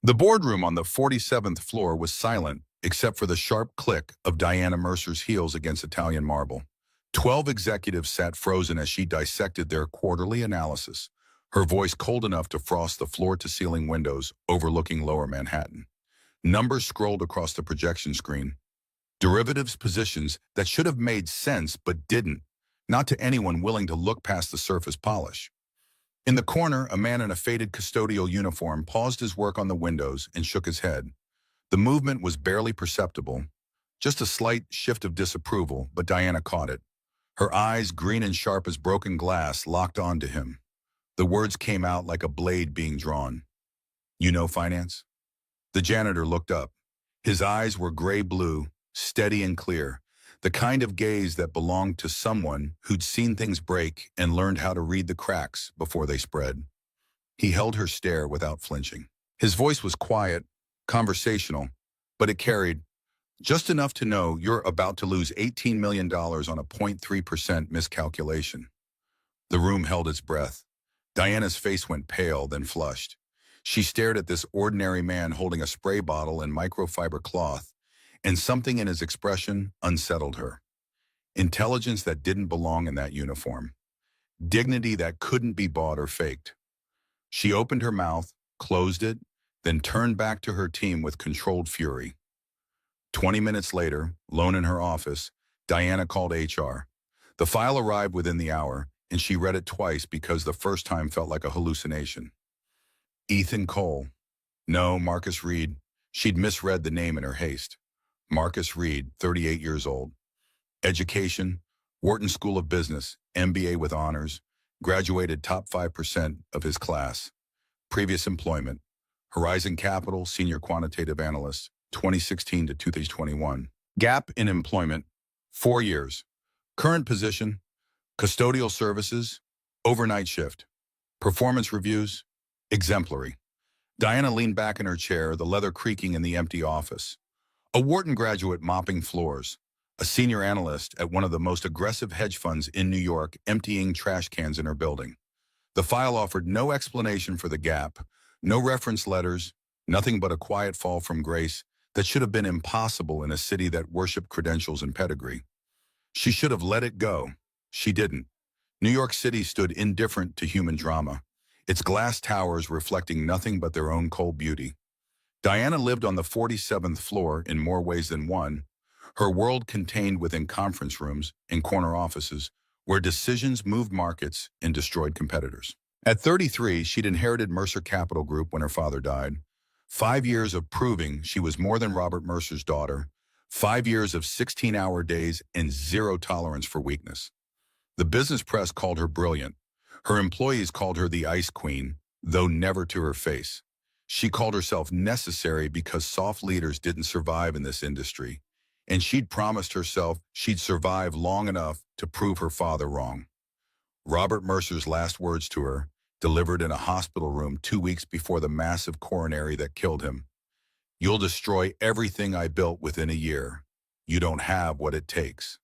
The boardroom on the 47th floor was silent, except for the sharp click of Diana Mercer's heels against Italian marble. 12 executives sat frozen as she dissected their quarterly analysis, her voice cold enough to frost the floor-to-ceiling windows overlooking lower Manhattan. Numbers scrolled across the projection screen. Derivatives positions that should have made sense but didn't, not to anyone willing to look past the surface polish. In the corner, a man in a faded custodial uniform paused his work on the windows and shook his head. The movement was barely perceptible, just a slight shift of disapproval, but Diana caught it. Her eyes, green and sharp as broken glass, locked onto him. The words came out like a blade being drawn. "You know finance?" The janitor looked up. His eyes were gray-blue, steady and clear, the kind of gaze that belonged to someone who'd seen things break and learned how to read the cracks before they spread. He held her stare without flinching. His voice was quiet, conversational, but it carried just enough to know you're about to lose $18 million on a 0.3% miscalculation. The room held its breath. Diana's face went pale, then flushed. She stared at this ordinary man holding a spray bottle and microfiber cloth, and something in his expression unsettled her. Intelligence that didn't belong in that uniform. Dignity that couldn't be bought or faked. She opened her mouth, closed it, then turned back to her team with controlled fury. 20 minutes later, alone in her office, Diana called HR. The file arrived within the hour, and she read it twice because the first time felt like a hallucination. Ethan Cole. No, Marcus Reed. She'd misread the name in her haste. Marcus Reed, 38 years old. Education, Wharton School of Business, MBA with honors, graduated top 5% of his class. Previous employment, Horizon Capital, senior quantitative analyst, 2016 to 2021. Gap in employment, 4 years. Current position, custodial services, overnight shift. Performance reviews, exemplary. Diana leaned back in her chair, the leather creaking in the empty office. A Wharton graduate mopping floors, a senior analyst at one of the most aggressive hedge funds in New York emptying trash cans in her building. The file offered no explanation for the gap, no reference letters, nothing but a quiet fall from grace that should have been impossible in a city that worshipped credentials and pedigree. She should have let it go. She didn't. New York City stood indifferent to human drama, its glass towers reflecting nothing but their own cold beauty. Diana lived on the 47th floor in more ways than one, her world contained within conference rooms and corner offices where decisions moved markets and destroyed competitors. At 33, she'd inherited Mercer Capital Group when her father died. 5 years of proving she was more than Robert Mercer's daughter, 5 years of 16-hour days and zero tolerance for weakness. The business press called her brilliant. Her employees called her the Ice Queen, though never to her face. She called herself necessary because soft leaders didn't survive in this industry, and she'd promised herself she'd survive long enough to prove her father wrong. Robert Mercer's last words to her, delivered in a hospital room 2 weeks before the massive coronary that killed him. "You'll destroy everything I built within a year. You don't have what it takes."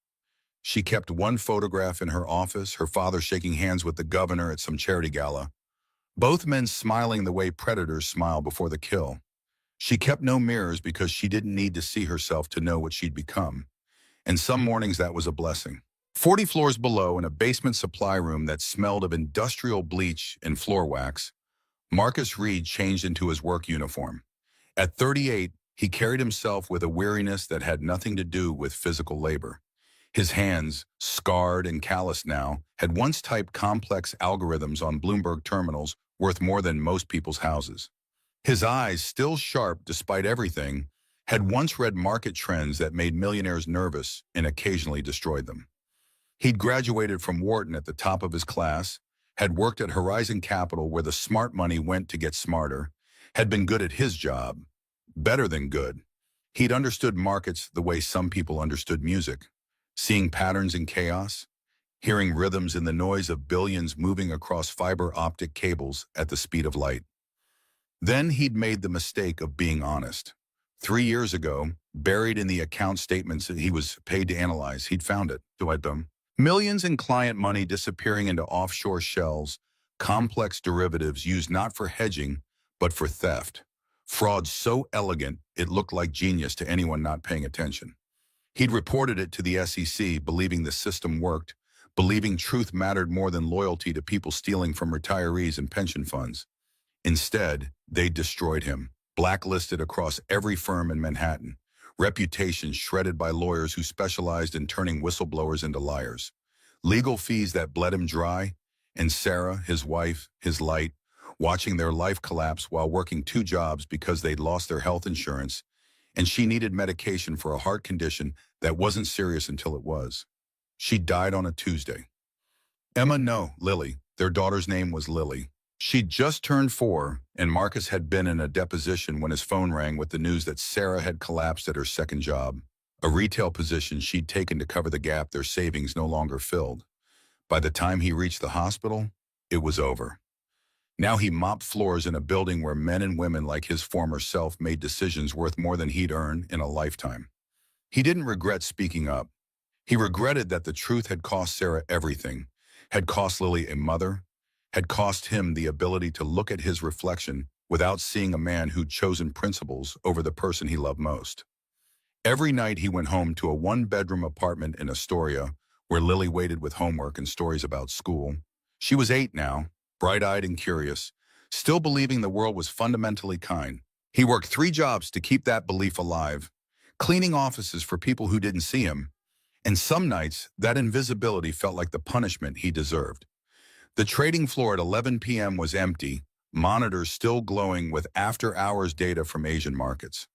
She kept one photograph in her office, her father shaking hands with the governor at some charity gala, both men smiling the way predators smile before the kill. She kept no mirrors because she didn't need to see herself to know what she'd become. And some mornings that was a blessing. 40 floors below, in a basement supply room that smelled of industrial bleach and floor wax, Marcus Reed changed into his work uniform. At 38, he carried himself with a weariness that had nothing to do with physical labor. His hands, scarred and calloused now, had once typed complex algorithms on Bloomberg terminals worth more than most people's houses. His eyes, still sharp despite everything, had once read market trends that made millionaires nervous and occasionally destroyed them. He'd graduated from Wharton at the top of his class, had worked at Horizon Capital where the smart money went to get smarter, had been good at his job, better than good. He'd understood markets the way some people understood music, seeing patterns in chaos, hearing rhythms in the noise of billions moving across fiber optic cables at the speed of light. Then he'd made the mistake of being honest. 3 years ago, buried in the account statements that he was paid to analyze, he'd found it. Millions in client money disappearing into offshore shells, complex derivatives used not for hedging, but for theft. Fraud so elegant it looked like genius to anyone not paying attention. He'd reported it to the SEC, believing the system worked, believing truth mattered more than loyalty to people stealing from retirees and pension funds. Instead, they destroyed him, blacklisted across every firm in Manhattan, reputation shredded by lawyers who specialized in turning whistleblowers into liars, legal fees that bled him dry, and Sarah, his wife, his light, watching their life collapse while working two jobs because they'd lost their health insurance, and she needed medication for a heart condition that wasn't serious until it was. She died on a Tuesday. Emma, no, Lily. Their daughter's name was Lily. She'd just turned 4, and Marcus had been in a deposition when his phone rang with the news that Sarah had collapsed at her second job, a retail position she'd taken to cover the gap their savings no longer filled. By the time he reached the hospital, it was over. Now he mopped floors in a building where men and women like his former self made decisions worth more than he'd earn in a lifetime. He didn't regret speaking up. He regretted that the truth had cost Sarah everything, had cost Lily a mother, had cost him the ability to look at his reflection without seeing a man who'd chosen principles over the person he loved most. Every night he went home to a one-bedroom apartment in Astoria where Lily waited with homework and stories about school. She was 8 now, bright-eyed and curious, still believing the world was fundamentally kind. He worked 3 jobs to keep that belief alive, cleaning offices for people who didn't see him, and some nights that invisibility felt like the punishment he deserved. The trading floor at 11 p.m. was empty, monitors still glowing with after-hours data from Asian markets.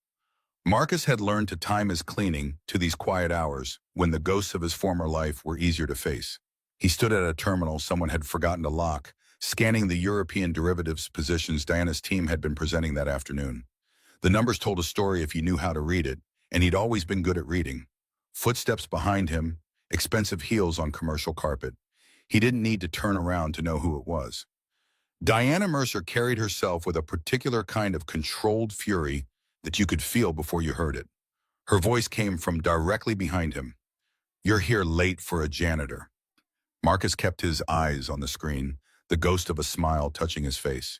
Marcus had learned to time his cleaning to these quiet hours when the ghosts of his former life were easier to face. He stood at a terminal someone had forgotten to lock, scanning the European derivatives positions Diana's team had been presenting that afternoon. The numbers told a story if you knew how to read it, and he'd always been good at reading. Footsteps behind him, expensive heels on commercial carpet. He didn't need to turn around to know who it was. Diana Mercer carried herself with a particular kind of controlled fury that you could feel before you heard it. Her voice came from directly behind him. "You're here late for a janitor." Marcus kept his eyes on the screen, the ghost of a smile touching his face.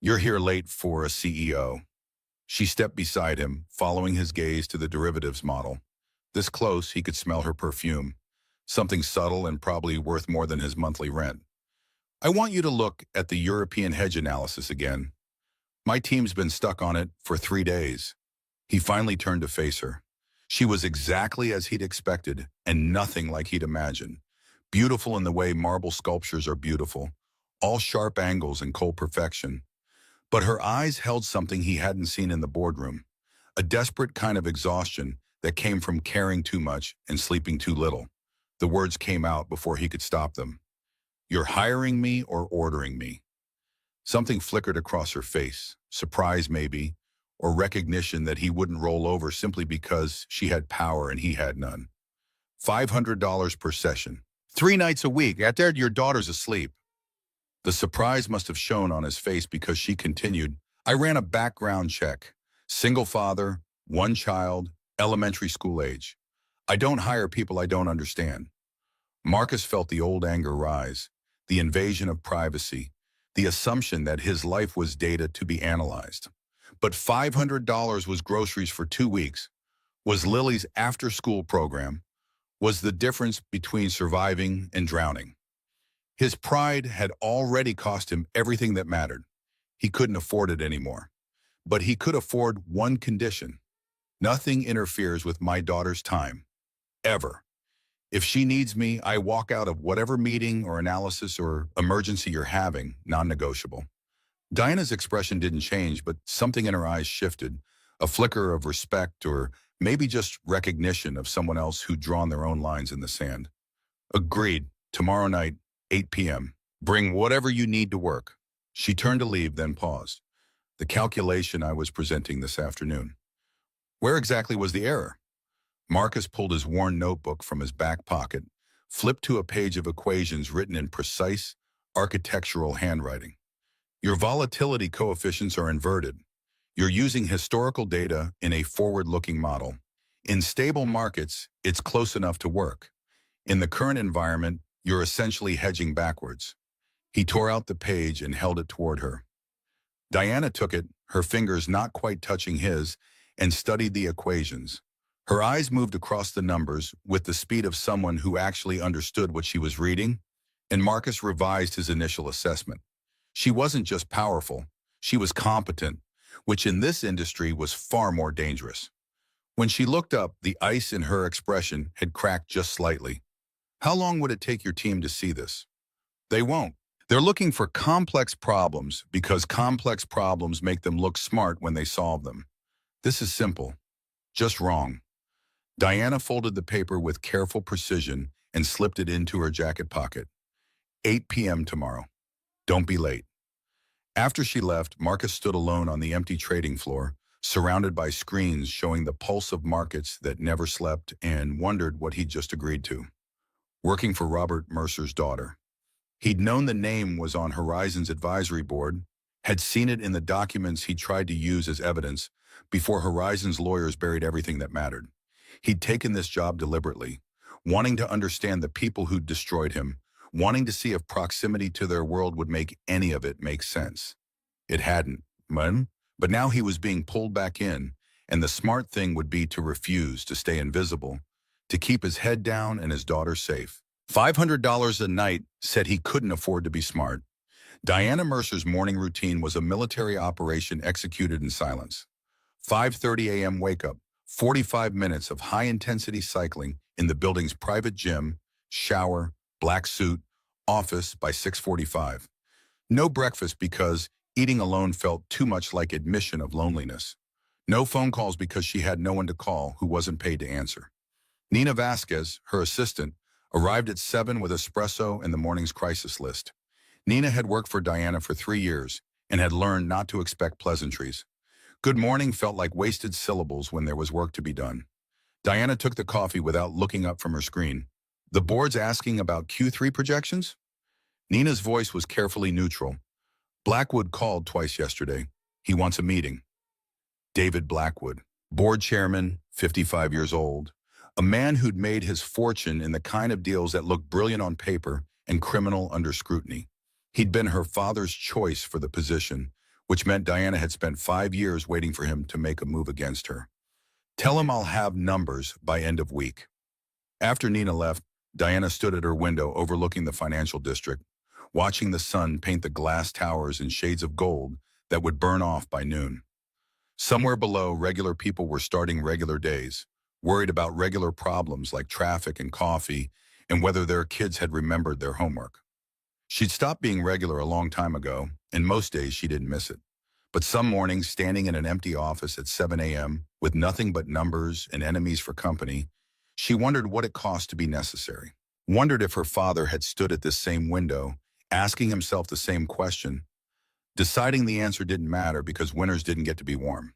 "You're here late for a CEO." She stepped beside him, following his gaze to the derivatives model. This close, he could smell her perfume, something subtle and probably worth more than his monthly rent. "I want you to look at the European hedge analysis again. My team's been stuck on it for 3 days. He finally turned to face her. She was exactly as he'd expected and nothing like he'd imagined. Beautiful in the way marble sculptures are beautiful, all sharp angles and cold perfection. But her eyes held something he hadn't seen in the boardroom, a desperate kind of exhaustion that came from caring too much and sleeping too little. The words came out before he could stop them. "You're hiring me or ordering me?" Something flickered across her face, surprise maybe, or recognition that he wouldn't roll over simply because she had power and he had none. $500 per session. 3 nights a week, after your daughter's asleep. The surprise must have shown on his face because she continued, "I ran a background check. Single father, 1 child, elementary school age. I don't hire people I don't understand." Marcus felt the old anger rise, the invasion of privacy, the assumption that his life was data to be analyzed. But $500 was groceries for 2 weeks, was Lily's after-school program, was the difference between surviving and drowning. His pride had already cost him everything that mattered. He couldn't afford it anymore. But he could afford one condition. Nothing interferes with my daughter's time. Ever. If she needs me, I walk out of whatever meeting or analysis or emergency you're having, non-negotiable. Diana's expression didn't change, but something in her eyes shifted, a flicker of respect or maybe just recognition of someone else who'd drawn their own lines in the sand. "Agreed. Tomorrow night, 8 p.m. Bring whatever you need to work." She turned to leave, then paused. "The calculation I was presenting this afternoon." Where exactly was the error? Marcus pulled his worn notebook from his back pocket, flipped to a page of equations written in precise, architectural handwriting. "Your volatility coefficients are inverted. You're using historical data in a forward-looking model. In stable markets, it's close enough to work. In the current environment, you're essentially hedging backwards." He tore out the page and held it toward her. Diana took it, her fingers not quite touching his, and studied the equations. Her eyes moved across the numbers with the speed of someone who actually understood what she was reading, and Marcus revised his initial assessment. She wasn't just powerful, she was competent, which in this industry was far more dangerous. When she looked up, the ice in her expression had cracked just slightly. How long would it take your team to see this? They won't. They're looking for complex problems because complex problems make them look smart when they solve them. This is simple, just wrong. Diana folded the paper with careful precision and slipped it into her jacket pocket. 8 p.m. tomorrow. Don't be late. After she left, Marcus stood alone on the empty trading floor, surrounded by screens showing the pulse of markets that never slept, and wondered what he'd just agreed to. Working for Robert Mercer's daughter. He'd known the name was on Horizon's advisory board, had seen it in the documents he tried to use as evidence before Horizon's lawyers buried everything that mattered. He'd taken this job deliberately, wanting to understand the people who'd destroyed him, wanting to see if proximity to their world would make any of it make sense. It hadn't, but now he was being pulled back in, and the smart thing would be to refuse, to stay invisible, to keep his head down and his daughter safe. $500 a night said he couldn't afford to be smart. Diana Mercer's morning routine was a military operation executed in silence. 5:30 a.m. wake-up, 45 minutes of high-intensity cycling in the building's private gym, shower, black suit, office by 6:45. No breakfast because eating alone felt too much like admission of loneliness. No phone calls because she had no one to call who wasn't paid to answer. Nina Vasquez, her assistant, arrived at 7 with espresso and the morning's crisis list. Nina had worked for Diana for 3 years and had learned not to expect pleasantries. Good morning felt like wasted syllables when there was work to be done. Diana took the coffee without looking up from her screen. The board's asking about Q3 projections? Nina's voice was carefully neutral. Blackwood called twice yesterday. He wants a meeting. David Blackwood, board chairman, 55 years old, a man who'd made his fortune in the kind of deals that looked brilliant on paper and criminal under scrutiny. He'd been her father's choice for the position, which meant Diana had spent 5 years waiting for him to make a move against her. Tell him I'll have numbers by end of week. After Nina left, Diana stood at her window overlooking the financial district, watching the sun paint the glass towers in shades of gold that would burn off by noon. Somewhere below, regular people were starting regular days, worried about regular problems like traffic and coffee and whether their kids had remembered their homework. She'd stopped being regular a long time ago, and most days she didn't miss it. But some mornings, standing in an empty office at 7 a.m. with nothing but numbers and enemies for company, she wondered what it cost to be necessary. Wondered if her father had stood at this same window, asking himself the same question, deciding the answer didn't matter because winters didn't get to be warm.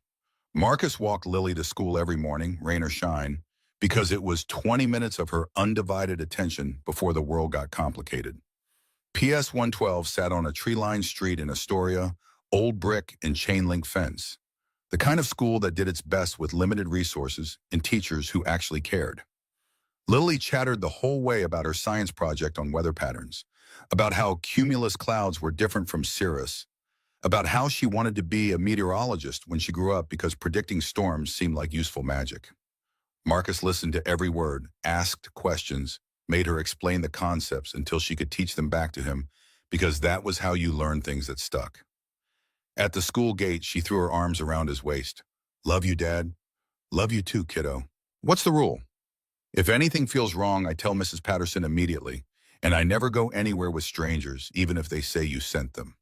Marcus walked Lily to school every morning, rain or shine, because it was 20 minutes of her undivided attention before the world got complicated. PS 112 sat on a tree-lined street in Astoria, old brick and chain-link fence. The kind of school that did its best with limited resources and teachers who actually cared. Lily chattered the whole way about her science project on weather patterns, about how cumulus clouds were different from cirrus, about how she wanted to be a meteorologist when she grew up because predicting storms seemed like useful magic. Marcus listened to every word, asked questions, made her explain the concepts until she could teach them back to him, because that was how you learn things that stuck. At the school gate, she threw her arms around his waist. Love you, Dad. Love you too, kiddo. What's the rule? If anything feels wrong, I tell Mrs. Patterson immediately, and I never go anywhere with strangers, even if they say you sent them.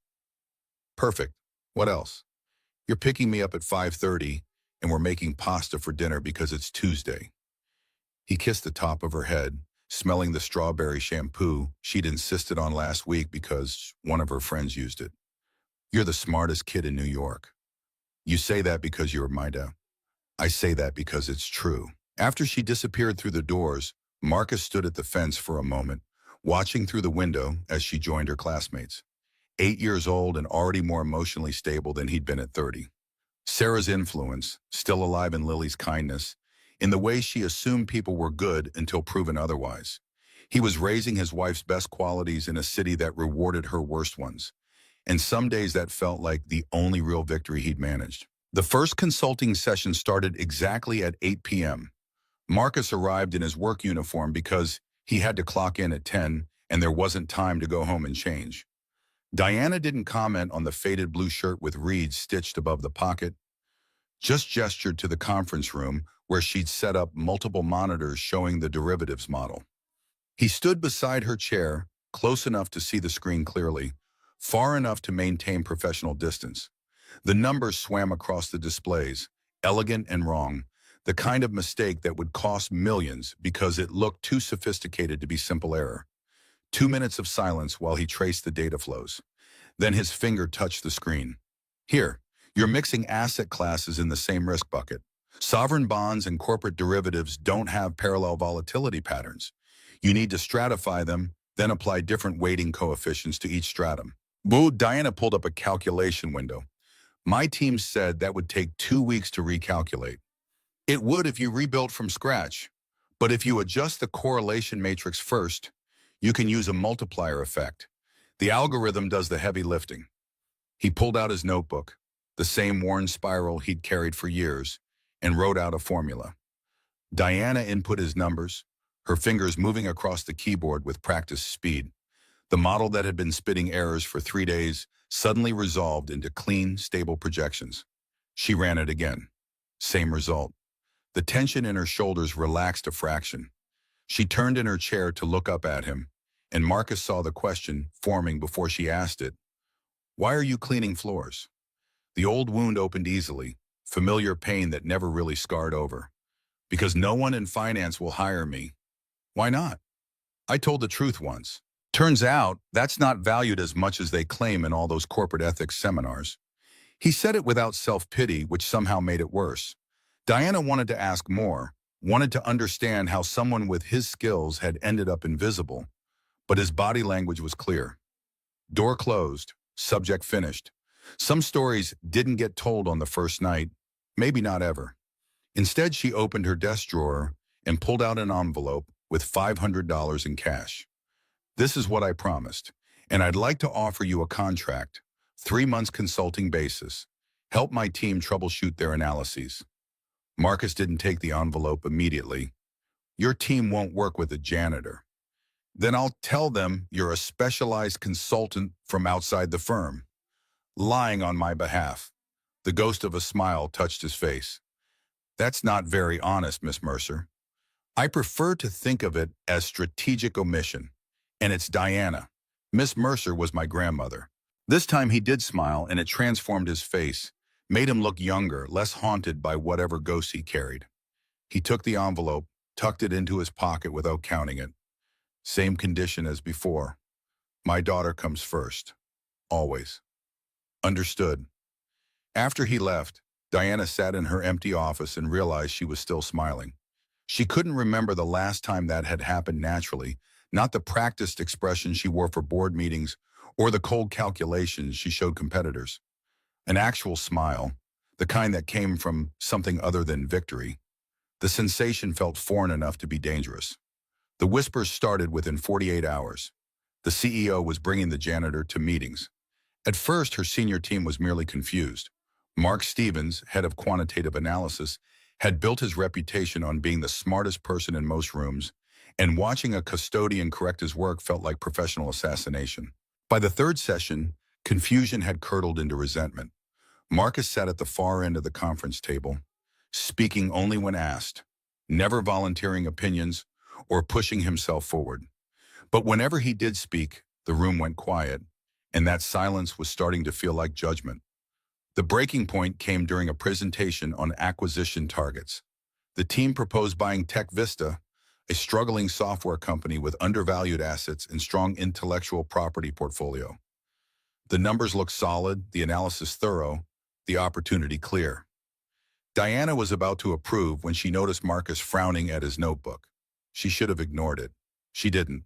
Perfect. What else? You're picking me up at 5:30, and we're making pasta for dinner because it's Tuesday. He kissed the top of her head, smelling the strawberry shampoo she'd insisted on last week because one of her friends used it. You're the smartest kid in New York. You say that because you're my dad. I say that because it's true. After she disappeared through the doors, Marcus stood at the fence for a moment, watching through the window as she joined her classmates. 8 years old and already more emotionally stable than he'd been at 30. Sarah's influence, still alive in Lily's kindness, in the way she assumed people were good until proven otherwise. He was raising his wife's best qualities in a city that rewarded her worst ones. and some days that felt like the only real victory he'd managed. The first consulting session started exactly at 8 p.m. Marcus arrived in his work uniform because he had to clock in at 10 and there wasn't time to go home and change. Diana didn't comment on the faded blue shirt with reeds stitched above the pocket, just gestured to the conference room where she'd set up multiple monitors showing the derivatives model. He stood beside her chair, close enough to see the screen clearly, far enough to maintain professional distance. The numbers swam across the displays, elegant and wrong, the kind of mistake that would cost millions because it looked too sophisticated to be simple error. 2 minutes of silence while he traced the data flows. Then his finger touched the screen. Here, you're mixing asset classes in the same risk bucket. Sovereign bonds and corporate derivatives don't have parallel volatility patterns. You need to stratify them, then apply different weighting coefficients to each stratum. Boo, Diana pulled up a calculation window. My team said that would take 2 weeks to recalculate. It would if you rebuilt from scratch. But if you adjust the correlation matrix first, you can use a multiplier effect. The algorithm does the heavy lifting. He pulled out his notebook, the same worn spiral he'd carried for years, and wrote out a formula. Diana input his numbers, her fingers moving across the keyboard with practiced speed. The model that had been spitting errors for 3 days suddenly resolved into clean, stable projections. She ran it again. Same result. The tension in her shoulders relaxed a fraction. She turned in her chair to look up at him, and Marcus saw the question forming before she asked it. Why are you cleaning floors? The old wound opened easily, familiar pain that never really scarred over. Because no one in finance will hire me. Why not? I told the truth once. Turns out, that's not valued as much as they claim in all those corporate ethics seminars. He said it without self-pity, which somehow made it worse. Diana wanted to ask more, wanted to understand how someone with his skills had ended up invisible, but his body language was clear. Door closed, subject finished. Some stories didn't get told on the first night, maybe not ever. Instead, she opened her desk drawer and pulled out an envelope with $500 in cash. This is what I promised, and I'd like to offer you a contract, 3 months consulting basis. Help my team troubleshoot their analyses. Marcus didn't take the envelope immediately. Your team won't work with a janitor. Then I'll tell them you're a specialized consultant from outside the firm, lying on my behalf. The ghost of a smile touched his face. That's not very honest, Miss Mercer. I prefer to think of it as strategic omission. And it's Diana. Miss Mercer was my grandmother. This time he did smile, and it transformed his face, made him look younger, less haunted by whatever ghosts he carried. He took the envelope, tucked it into his pocket without counting it. Same condition as before. My daughter comes first. Always. Understood. After he left, Diana sat in her empty office and realized she was still smiling. She couldn't remember the last time that had happened naturally, not the practiced expression she wore for board meetings or the cold calculations she showed competitors. An actual smile, the kind that came from something other than victory. The sensation felt foreign enough to be dangerous. The whispers started within 48 hours. The CEO was bringing the janitor to meetings. At first, her senior team was merely confused. Mark Stevens, head of quantitative analysis, had built his reputation on being the smartest person in most rooms, and watching a custodian correct his work felt like professional assassination. By the third session, confusion had curdled into resentment. Marcus sat at the far end of the conference table, speaking only when asked, never volunteering opinions or pushing himself forward. But whenever he did speak, the room went quiet, and that silence was starting to feel like judgment. The breaking point came during a presentation on acquisition targets. The team proposed buying Tech Vista, a struggling software company with undervalued assets and strong intellectual property portfolio. The numbers looked solid, the analysis thorough, the opportunity clear. Diana was about to approve when she noticed Marcus frowning at his notebook. She should have ignored it. She didn't.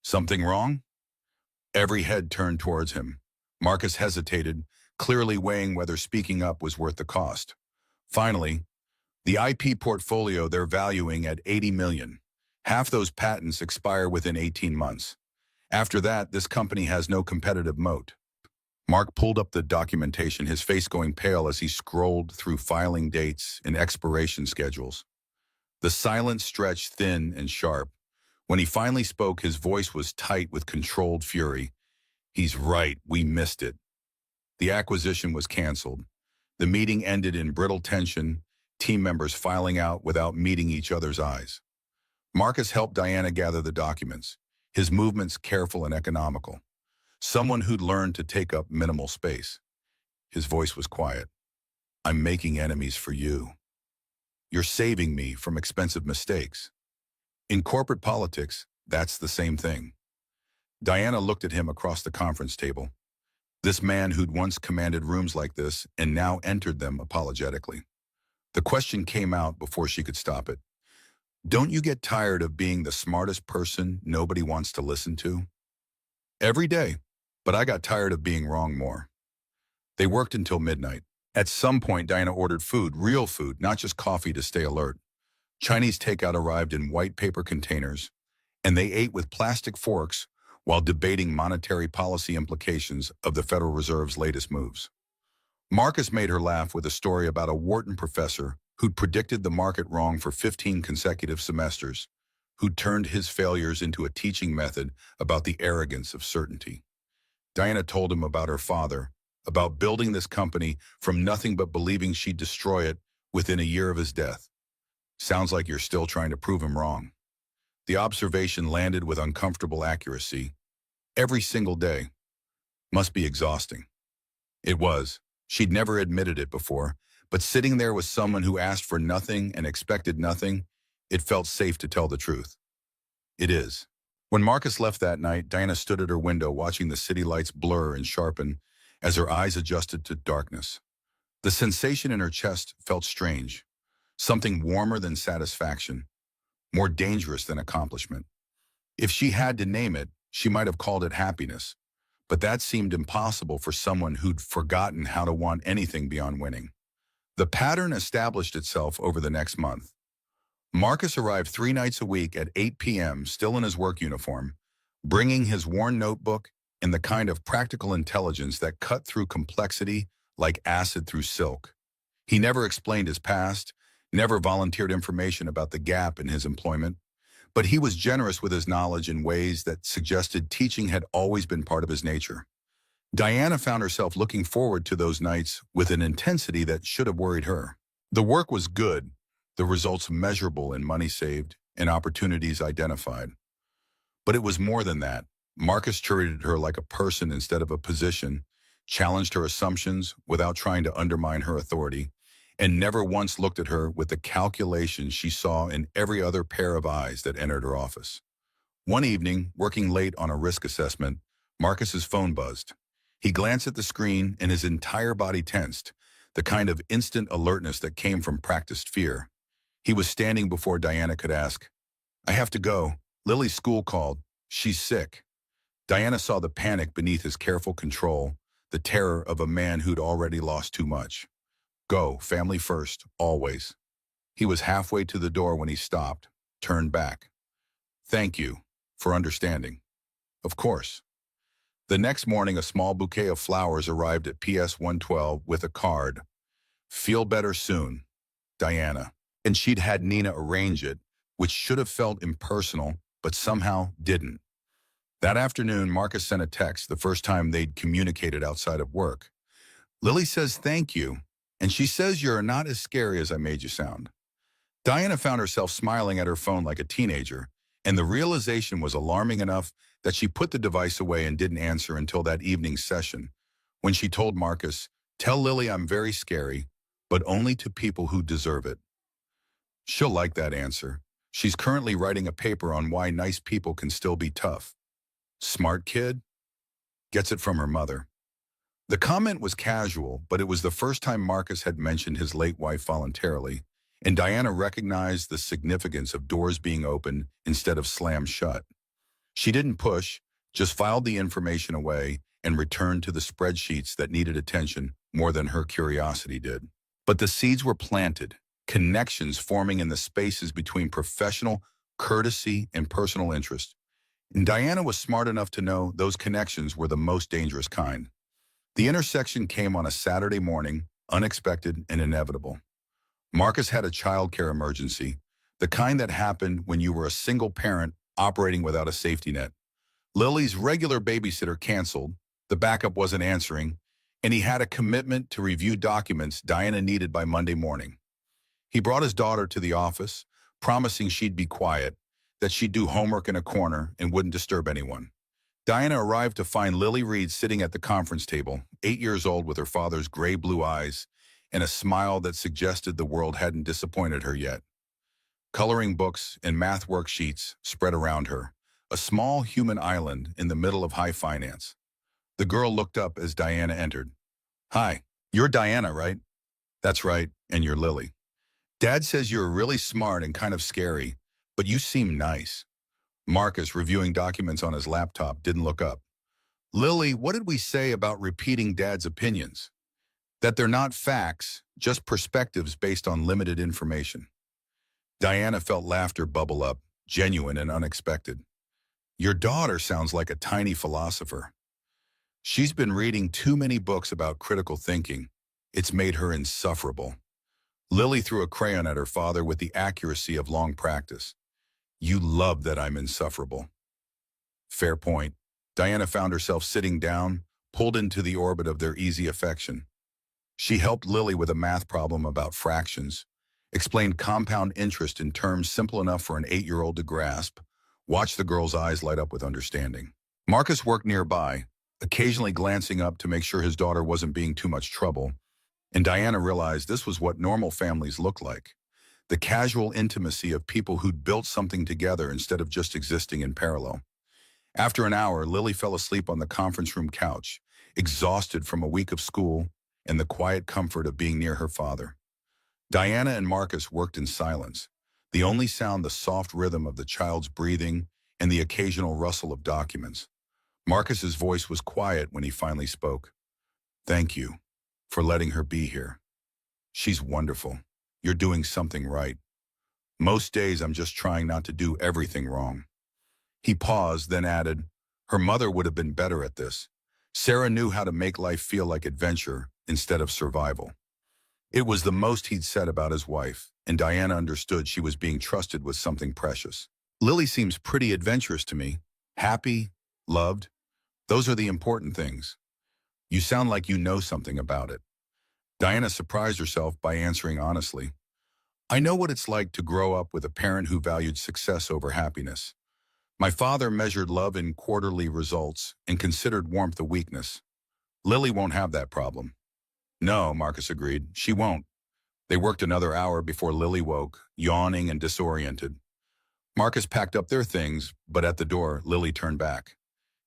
Something wrong? Every head turned towards him. Marcus hesitated, clearly weighing whether speaking up was worth the cost. Finally, the IP portfolio they're valuing at $80 million. Half those patents expire within 18 months. After that, this company has no competitive moat. Mark pulled up the documentation, his face going pale as he scrolled through filing dates and expiration schedules. The silence stretched thin and sharp. When he finally spoke, his voice was tight with controlled fury. "He's right, we missed it." The acquisition was canceled. The meeting ended in brittle tension, team members filing out without meeting each other's eyes. Marcus helped Diana gather the documents, his movements careful and economical. Someone who'd learned to take up minimal space. His voice was quiet. "I'm making enemies for you. You're saving me from expensive mistakes." In corporate politics, that's the same thing. Diana looked at him across the conference table. This man who'd once commanded rooms like this and now entered them apologetically. The question came out before she could stop it. "Don't you get tired of being the smartest person nobody wants to listen to?" "Every day, but I got tired of being wrong more." They worked until midnight. At some point, Diana ordered food, real food, not just coffee to stay alert. Chinese takeout arrived in white paper containers, and they ate with plastic forks while debating monetary policy implications of the Federal Reserve's latest moves. Marcus made her laugh with a story about a Wharton professor who'd predicted the market wrong for 15 consecutive semesters, who'd turned his failures into a teaching method about the arrogance of certainty. Diana told him about her father, about building this company from nothing but believing she'd destroy it within a year of his death. "Sounds like you're still trying to prove him wrong." The observation landed with uncomfortable accuracy. Every single day. Must be exhausting. It was. She'd never admitted it before, but sitting there with someone who asked for nothing and expected nothing, it felt safe to tell the truth. "It is." When Marcus left that night, Diana stood at her window watching the city lights blur and sharpen as her eyes adjusted to darkness. The sensation in her chest felt strange, something warmer than satisfaction, more dangerous than accomplishment. If she had to name it, she might have called it happiness, but that seemed impossible for someone who'd forgotten how to want anything beyond winning. The pattern established itself over the next month. Marcus arrived 3 nights a week at 8 p.m., still in his work uniform, bringing his worn notebook and the kind of practical intelligence that cut through complexity like acid through silk. He never explained his past, never volunteered information about the gap in his employment, but he was generous with his knowledge in ways that suggested teaching had always been part of his nature. Diana found herself looking forward to those nights with an intensity that should have worried her. The work was good, the results measurable in money saved and opportunities identified. But it was more than that. Marcus treated her like a person instead of a position, challenged her assumptions without trying to undermine her authority, and never once looked at her with the calculation she saw in every other pair of eyes that entered her office. One evening, working late on a risk assessment, Marcus's phone buzzed. He glanced at the screen and his entire body tensed, the kind of instant alertness that came from practiced fear. He was standing before Diana could ask, "I have to go. Lily's school called. She's sick." Diana saw the panic beneath his careful control, the terror of a man who'd already lost too much. "Go, family first, always." He was halfway to the door when he stopped, turned back. "Thank you for understanding." "Of course." The next morning, a small bouquet of flowers arrived at PS 112 with a card. "Feel better soon, Diana." And she'd had Nina arrange it, which should have felt impersonal, but somehow didn't. That afternoon, Marcus sent a text, the first time they'd communicated outside of work. "Lily says thank you, and she says you're not as scary as I made you sound." Diana found herself smiling at her phone like a teenager, and the realization was alarming enough that she put the device away and didn't answer until that evening's session, when she told Marcus, "Tell Lily I'm very scary, but only to people who deserve it." She'll like that answer. She's currently writing a paper on why nice people can still be tough. Smart kid? Gets it from her mother. The comment was casual, but it was the first time Marcus had mentioned his late wife voluntarily, and Diana recognized the significance of doors being open instead of slammed shut. She didn't push, just filed the information away and returned to the spreadsheets that needed attention more than her curiosity did. But the seeds were planted, connections forming in the spaces between professional courtesy and personal interest. And Diana was smart enough to know those connections were the most dangerous kind. The intersection came on a Saturday morning, unexpected and inevitable. Marcus had a childcare emergency, the kind that happened when you were a single parent operating without a safety net. Lily's regular babysitter canceled, the backup wasn't answering, and he had a commitment to review documents Diana needed by Monday morning. He brought his daughter to the office, promising she'd be quiet, that she'd do homework in a corner and wouldn't disturb anyone. Diana arrived to find Lily Reed sitting at the conference table, 8 years old with her father's gray-blue eyes and a smile that suggested the world hadn't disappointed her yet. Coloring books and math worksheets spread around her, a small human island in the middle of high finance. The girl looked up as Diana entered. "Hi, you're Diana, right?" "That's right, and you're Lily. Dad says you're really smart and kind of scary, but you seem nice." Marcus, reviewing documents on his laptop, didn't look up. "Lily, what did we say about repeating Dad's opinions? That they're not facts, just perspectives based on limited information." Diana felt laughter bubble up, genuine and unexpected. "Your daughter sounds like a tiny philosopher. She's been reading too many books about critical thinking. It's made her insufferable." Lily threw a crayon at her father with the accuracy of long practice. "You love that I'm insufferable." Fair point. Diana found herself sitting down, pulled into the orbit of their easy affection. She helped Lily with a math problem about fractions, explained compound interest in terms simple enough for an 8-year-old to grasp, watched the girl's eyes light up with understanding. Marcus worked nearby, occasionally glancing up to make sure his daughter wasn't being too much trouble, and Diana realized this was what normal families look like. The casual intimacy of people who'd built something together instead of just existing in parallel. After an hour, Lily fell asleep on the conference room couch, exhausted from a week of school and the quiet comfort of being near her father. Diana and Marcus worked in silence, the only sound the soft rhythm of the child's breathing and the occasional rustle of documents. Marcus's voice was quiet when he finally spoke. "Thank you for letting her be here. She's wonderful. You're doing something right. Most days I'm just trying not to do everything wrong." He paused, then added, "Her mother would have been better at this. Sarah knew how to make life feel like adventure instead of survival." It was the most he'd said about his wife, and Diana understood she was being trusted with something precious. "Lily seems pretty adventurous to me. Happy, loved. Those are the important things. You sound like you know something about it." Diana surprised herself by answering honestly, "I know what it's like to grow up with a parent who valued success over happiness. My father measured love in quarterly results and considered warmth a weakness. Lily won't have that problem." "No," Marcus agreed, "she won't." They worked another hour before Lily woke, yawning and disoriented. Marcus packed up their things, but at the door, Lily turned back.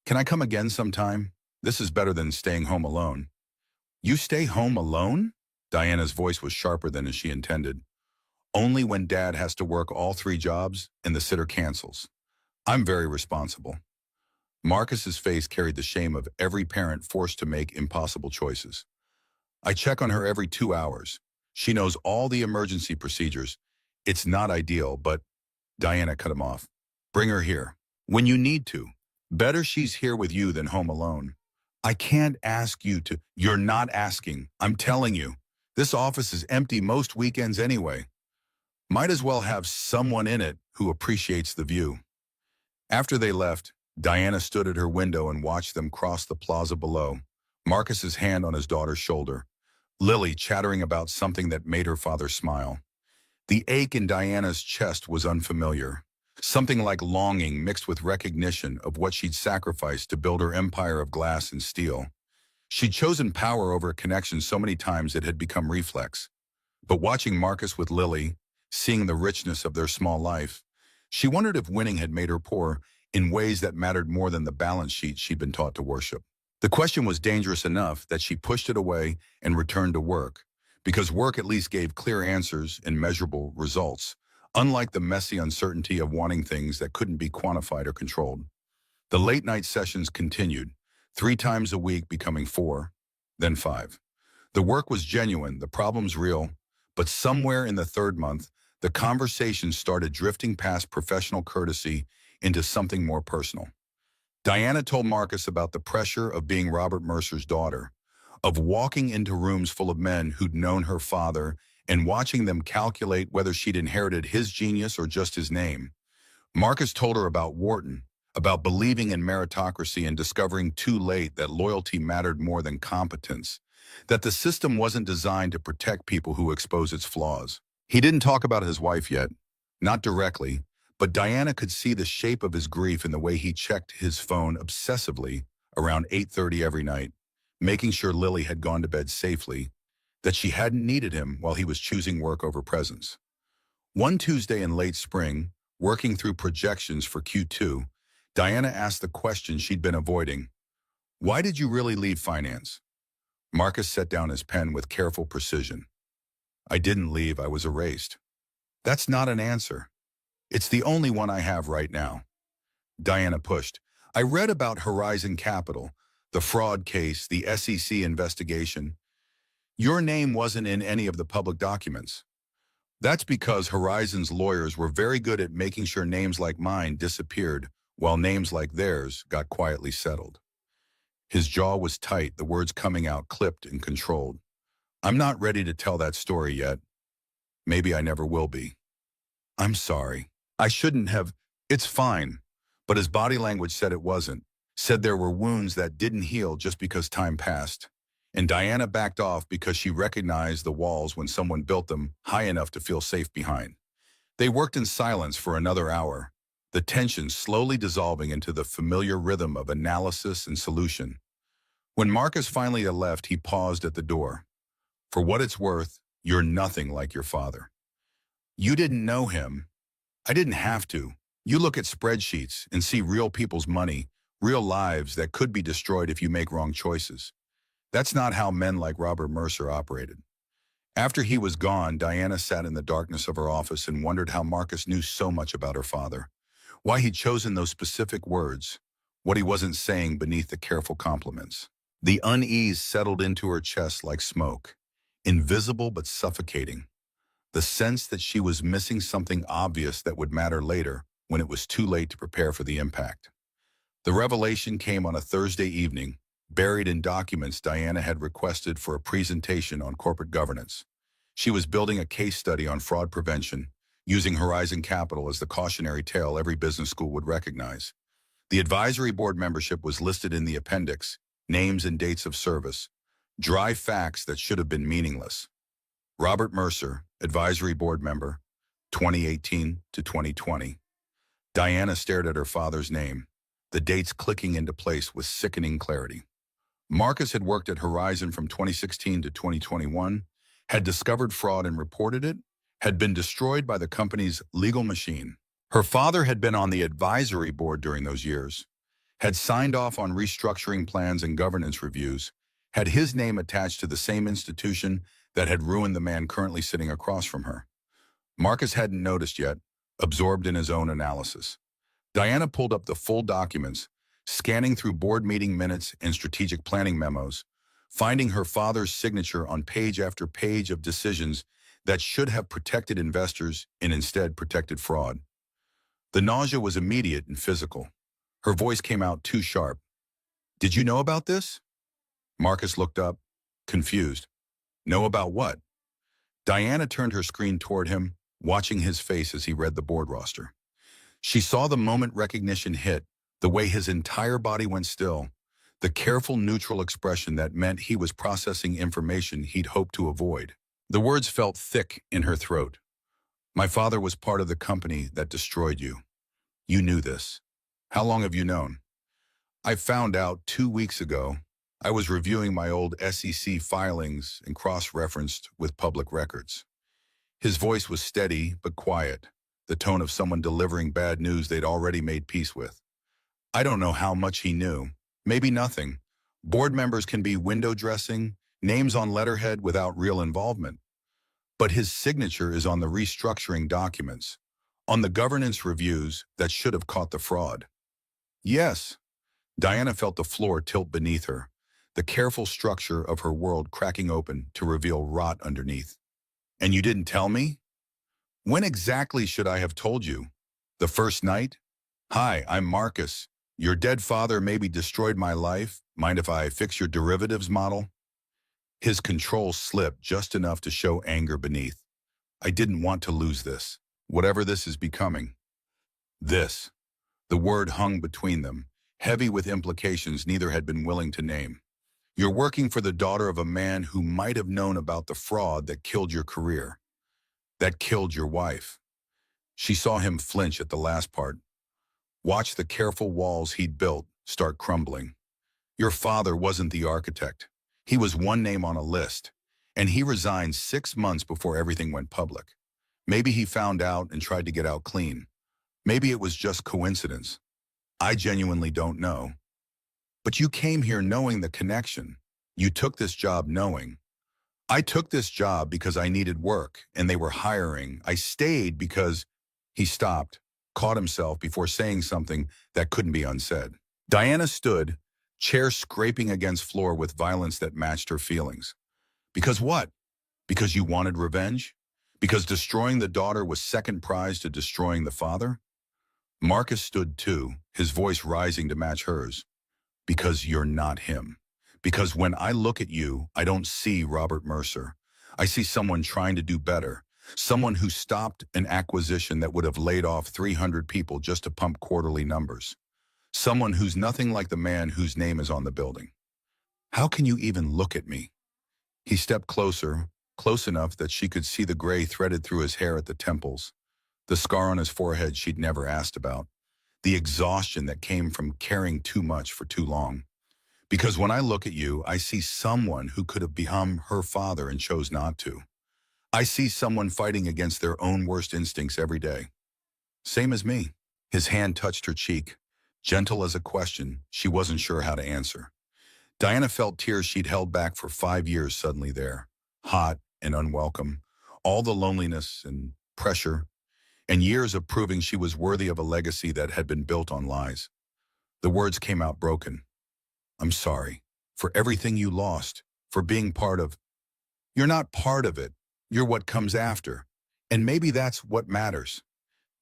"Can I come again sometime? This is better than staying home alone." "You stay home alone?" Diana's voice was sharper than she intended. "Only when Dad has to work all 3 jobs and the sitter cancels. I'm very responsible." Marcus's face carried the shame of every parent forced to make impossible choices. "I check on her every 2 hours. She knows all the emergency procedures. It's not ideal, but—" Diana cut him off. "Bring her here. When you need to. Better she's here with you than home alone." "I can't ask you to—" "You're not asking. I'm telling you. This office is empty most weekends anyway. Might as well have someone in it who appreciates the view." After they left, Diana stood at her window and watched them cross the plaza below, Marcus's hand on his daughter's shoulder, Lily chattering about something that made her father smile. The ache in Diana's chest was unfamiliar, something like longing mixed with recognition of what she'd sacrificed to build her empire of glass and steel. She'd chosen power over connection so many times it had become reflex. But watching Marcus with Lily, seeing the richness of their small life, she wondered if winning had made her poor in ways that mattered more than the balance sheet she'd been taught to worship. The question was dangerous enough that she pushed it away and returned to work, because work at least gave clear answers and measurable results, unlike the messy uncertainty of wanting things that couldn't be quantified or controlled. The late-night sessions continued, 3 times a week becoming 4, then 5. The work was genuine, the problems real, but somewhere in the 3rd month, the conversation started drifting past professional courtesy into something more personal. Diana told Marcus about the pressure of being Robert Mercer's daughter, of walking into rooms full of men who'd known her father and watching them calculate whether she'd inherited his genius or just his name. Marcus told her about Wharton, about believing in meritocracy and discovering too late that loyalty mattered more than competence, that the system wasn't designed to protect people who expose its flaws. He didn't talk about his wife yet, not directly, but Diana could see the shape of his grief in the way he checked his phone obsessively around 8:30 every night, making sure Lily had gone to bed safely, that she hadn't needed him while he was choosing work over presents. One Tuesday in late spring, working through projections for Q2, Diana asked the question she'd been avoiding. Why did you really leave finance? Marcus set down his pen with careful precision. I didn't leave, I was erased. That's not an answer. It's the only one I have right now. Diana pushed. I read about Horizon Capital, the fraud case, the SEC investigation. Your name wasn't in any of the public documents. That's because Horizon's lawyers were very good at making sure names like mine disappeared, while names like theirs got quietly settled. His jaw was tight, the words coming out clipped and controlled. I'm not ready to tell that story yet. Maybe I never will be. I'm sorry. I shouldn't have. It's fine. But his body language said it wasn't, said there were wounds that didn't heal just because time passed. And Diana backed off because she recognized the walls when someone built them high enough to feel safe behind. They worked in silence for another hour, the tension slowly dissolving into the familiar rhythm of analysis and solution. When Marcus finally left, he paused at the door. For what it's worth, you're nothing like your father. You didn't know him. I didn't have to. You look at spreadsheets and see real people's money, real lives that could be destroyed if you make wrong choices. That's not how men like Robert Mercer operated. After he was gone, Diana sat in the darkness of her office and wondered how Marcus knew so much about her father, why he'd chosen those specific words, what he wasn't saying beneath the careful compliments. The unease settled into her chest like smoke, invisible but suffocating. The sense that she was missing something obvious that would matter later when it was too late to prepare for the impact. The revelation came on a Thursday evening, buried in documents Diana had requested for a presentation on corporate governance. She was building a case study on fraud prevention, using Horizon Capital as the cautionary tale every business school would recognize. The advisory board membership was listed in the appendix, names and dates of service, dry facts that should have been meaningless. Robert Mercer, advisory board member, 2018 to 2020. Diana stared at her father's name, the dates clicking into place with sickening clarity. Marcus had worked at Horizon from 2016 to 2021, had discovered fraud and reported it, had been destroyed by the company's legal machine. Her father had been on the advisory board during those years, had signed off on restructuring plans and governance reviews, had his name attached to the same institution that had ruined the man currently sitting across from her. Marcus hadn't noticed yet, absorbed in his own analysis. Diana pulled up the full documents, scanning through board meeting minutes and strategic planning memos, finding her father's signature on page after page of decisions that should have protected investors and instead protected fraud. The nausea was immediate and physical. Her voice came out too sharp. Did you know about this? Marcus looked up, confused. Know about what? Diana turned her screen toward him, watching his face as he read the board roster. She saw the moment recognition hit, the way his entire body went still, the careful neutral expression that meant he was processing information he'd hoped to avoid. The words felt thick in her throat. My father was part of the company that destroyed you. You knew this. How long have you known? I found out 2 weeks ago. I was reviewing my old SEC filings and cross-referenced with public records. His voice was steady but quiet, the tone of someone delivering bad news they'd already made peace with. I don't know how much he knew. Maybe nothing. Board members can be window dressing, names on letterhead without real involvement. But his signature is on the restructuring documents, on the governance reviews that should have caught the fraud. Yes. Diana felt the floor tilt beneath her, the careful structure of her world cracking open to reveal rot underneath. And you didn't tell me? When exactly should I have told you? The first night? Hi, I'm Marcus. Your dead father maybe destroyed my life. Mind if I fix your derivatives model? His control slipped just enough to show anger beneath. I didn't want to lose this, whatever this is becoming. This. The word hung between them, heavy with implications neither had been willing to name. You're working for the daughter of a man who might have known about the fraud that killed your career, that killed your wife. She saw him flinch at the last part. Watch the careful walls he'd built start crumbling. Your father wasn't the architect. He was one name on a list, and he resigned 6 months before everything went public. Maybe he found out and tried to get out clean. Maybe it was just coincidence. I genuinely don't know. But you came here knowing the connection. You took this job knowing. I took this job because I needed work, and they were hiring. I stayed because... He stopped, caught himself before saying something that couldn't be unsaid. Diana stood, chair scraping against floor with violence that matched her feelings. Because what? Because you wanted revenge? Because destroying the daughter was second prize to destroying the father? Marcus stood too, his voice rising to match hers. Because you're not him. Because when I look at you, I don't see Robert Mercer. I see someone trying to do better. Someone who stopped an acquisition that would have laid off 300 people just to pump quarterly numbers. Someone who's nothing like the man whose name is on the building. How can you even look at me? He stepped closer, close enough that she could see the gray threaded through his hair at the temples, the scar on his forehead she'd never asked about, the exhaustion that came from caring too much for too long. Because when I look at you, I see someone who could have become her father and chose not to. I see someone fighting against their own worst instincts every day. Same as me. His hand touched her cheek, gentle as a question she wasn't sure how to answer. Diana felt tears she'd held back for 5 years suddenly there, hot and unwelcome, all the loneliness and pressure, and years of proving she was worthy of a legacy that had been built on lies. The words came out broken. I'm sorry, for everything you lost, for being part of... You're not part of it. You're what comes after. And maybe that's what matters.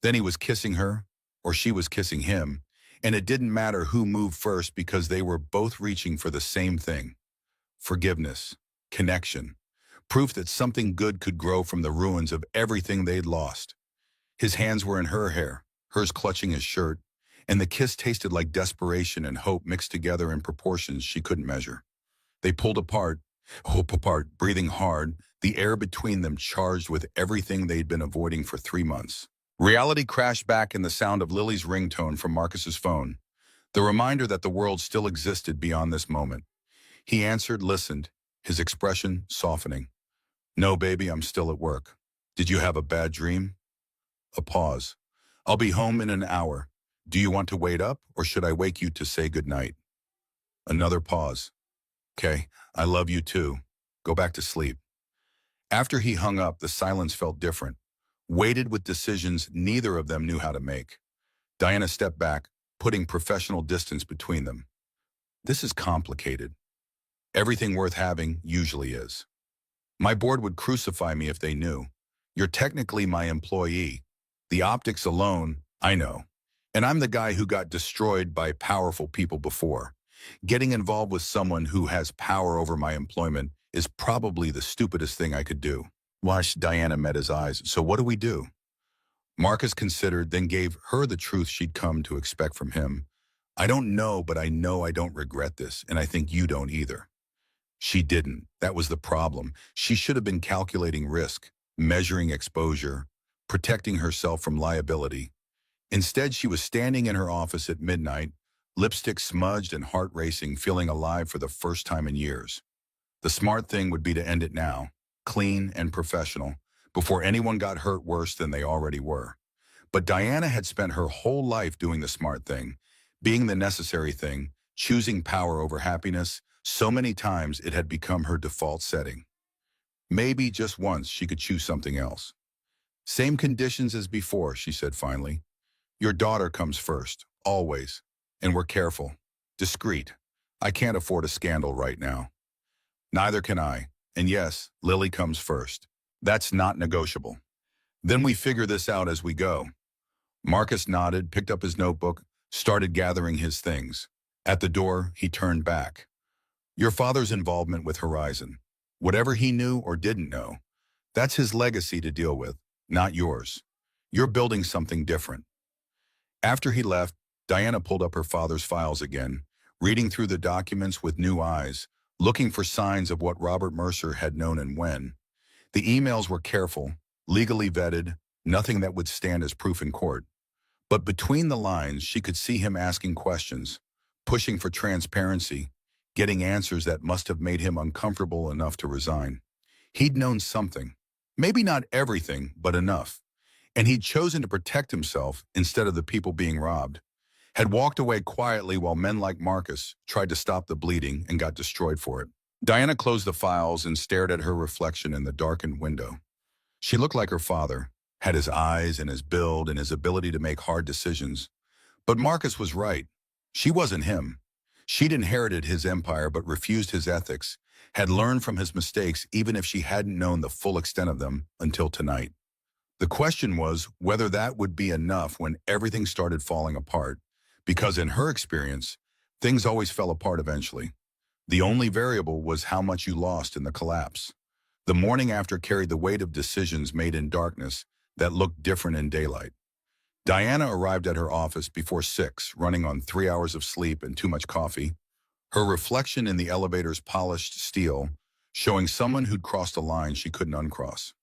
Then he was kissing her, or she was kissing him, and it didn't matter who moved first because they were both reaching for the same thing. Forgiveness, connection, proof that something good could grow from the ruins of everything they'd lost. His hands were in her hair, hers clutching his shirt, and the kiss tasted like desperation and hope mixed together in proportions she couldn't measure. They pulled apart, breathing hard, the air between them charged with everything they'd been avoiding for 3 months. Reality crashed back in the sound of Lily's ringtone from Marcus's phone, the reminder that the world still existed beyond this moment. He answered, listened, his expression softening. No, baby, I'm still at work. Did you have a bad dream? A pause. I'll be home in an hour. Do you want to wait up, or should I wake you to say goodnight? Another pause. Okay, I love you too. Go back to sleep. After he hung up, the silence felt different, weighted with decisions neither of them knew how to make. Diana stepped back, putting professional distance between them. This is complicated. Everything worth having usually is. My board would crucify me if they knew. You're technically my employee. The optics alone, I know. And I'm the guy who got destroyed by powerful people before. Getting involved with someone who has power over my employment is probably the stupidest thing I could do. Diana met his eyes. So what do we do? Marcus considered, then gave her the truth she'd come to expect from him. I don't know, but I know I don't regret this, and I think you don't either. She didn't. That was the problem. She should have been calculating risk, measuring exposure, protecting herself from liability. Instead, she was standing in her office at midnight, lipstick smudged and heart racing, feeling alive for the first time in years. The smart thing would be to end it now, clean and professional, before anyone got hurt worse than they already were. But Diana had spent her whole life doing the smart thing, being the necessary thing, choosing power over happiness. So many times it had become her default setting. Maybe just once she could choose something else. Same conditions as before, she said finally. Your daughter comes first, always. And we're careful, discreet. I can't afford a scandal right now. Neither can I. And yes, Lily comes first. That's not negotiable. Then we figure this out as we go. Marcus nodded, picked up his notebook, started gathering his things. At the door, he turned back. Your father's involvement with Horizon. Whatever he knew or didn't know, that's his legacy to deal with, not yours. You're building something different. After he left, Diana pulled up her father's files again, reading through the documents with new eyes, looking for signs of what Robert Mercer had known and when. The emails were careful, legally vetted, nothing that would stand as proof in court. But between the lines, she could see him asking questions, pushing for transparency, getting answers that must have made him uncomfortable enough to resign. He'd known something. Maybe not everything, but enough. And he'd chosen to protect himself instead of the people being robbed. Had walked away quietly while men like Marcus tried to stop the bleeding and got destroyed for it. Diana closed the files and stared at her reflection in the darkened window. She looked like her father, had his eyes and his build and his ability to make hard decisions. But Marcus was right. She wasn't him. She'd inherited his empire but refused his ethics, had learned from his mistakes even if she hadn't known the full extent of them until tonight. The question was whether that would be enough when everything started falling apart, because in her experience, things always fell apart eventually. The only variable was how much you lost in the collapse. The morning after carried the weight of decisions made in darkness that looked different in daylight. Diana arrived at her office before 6, running on 3 hours of sleep and too much coffee, her reflection in the elevator's polished steel, showing someone who'd crossed a line she couldn't uncross.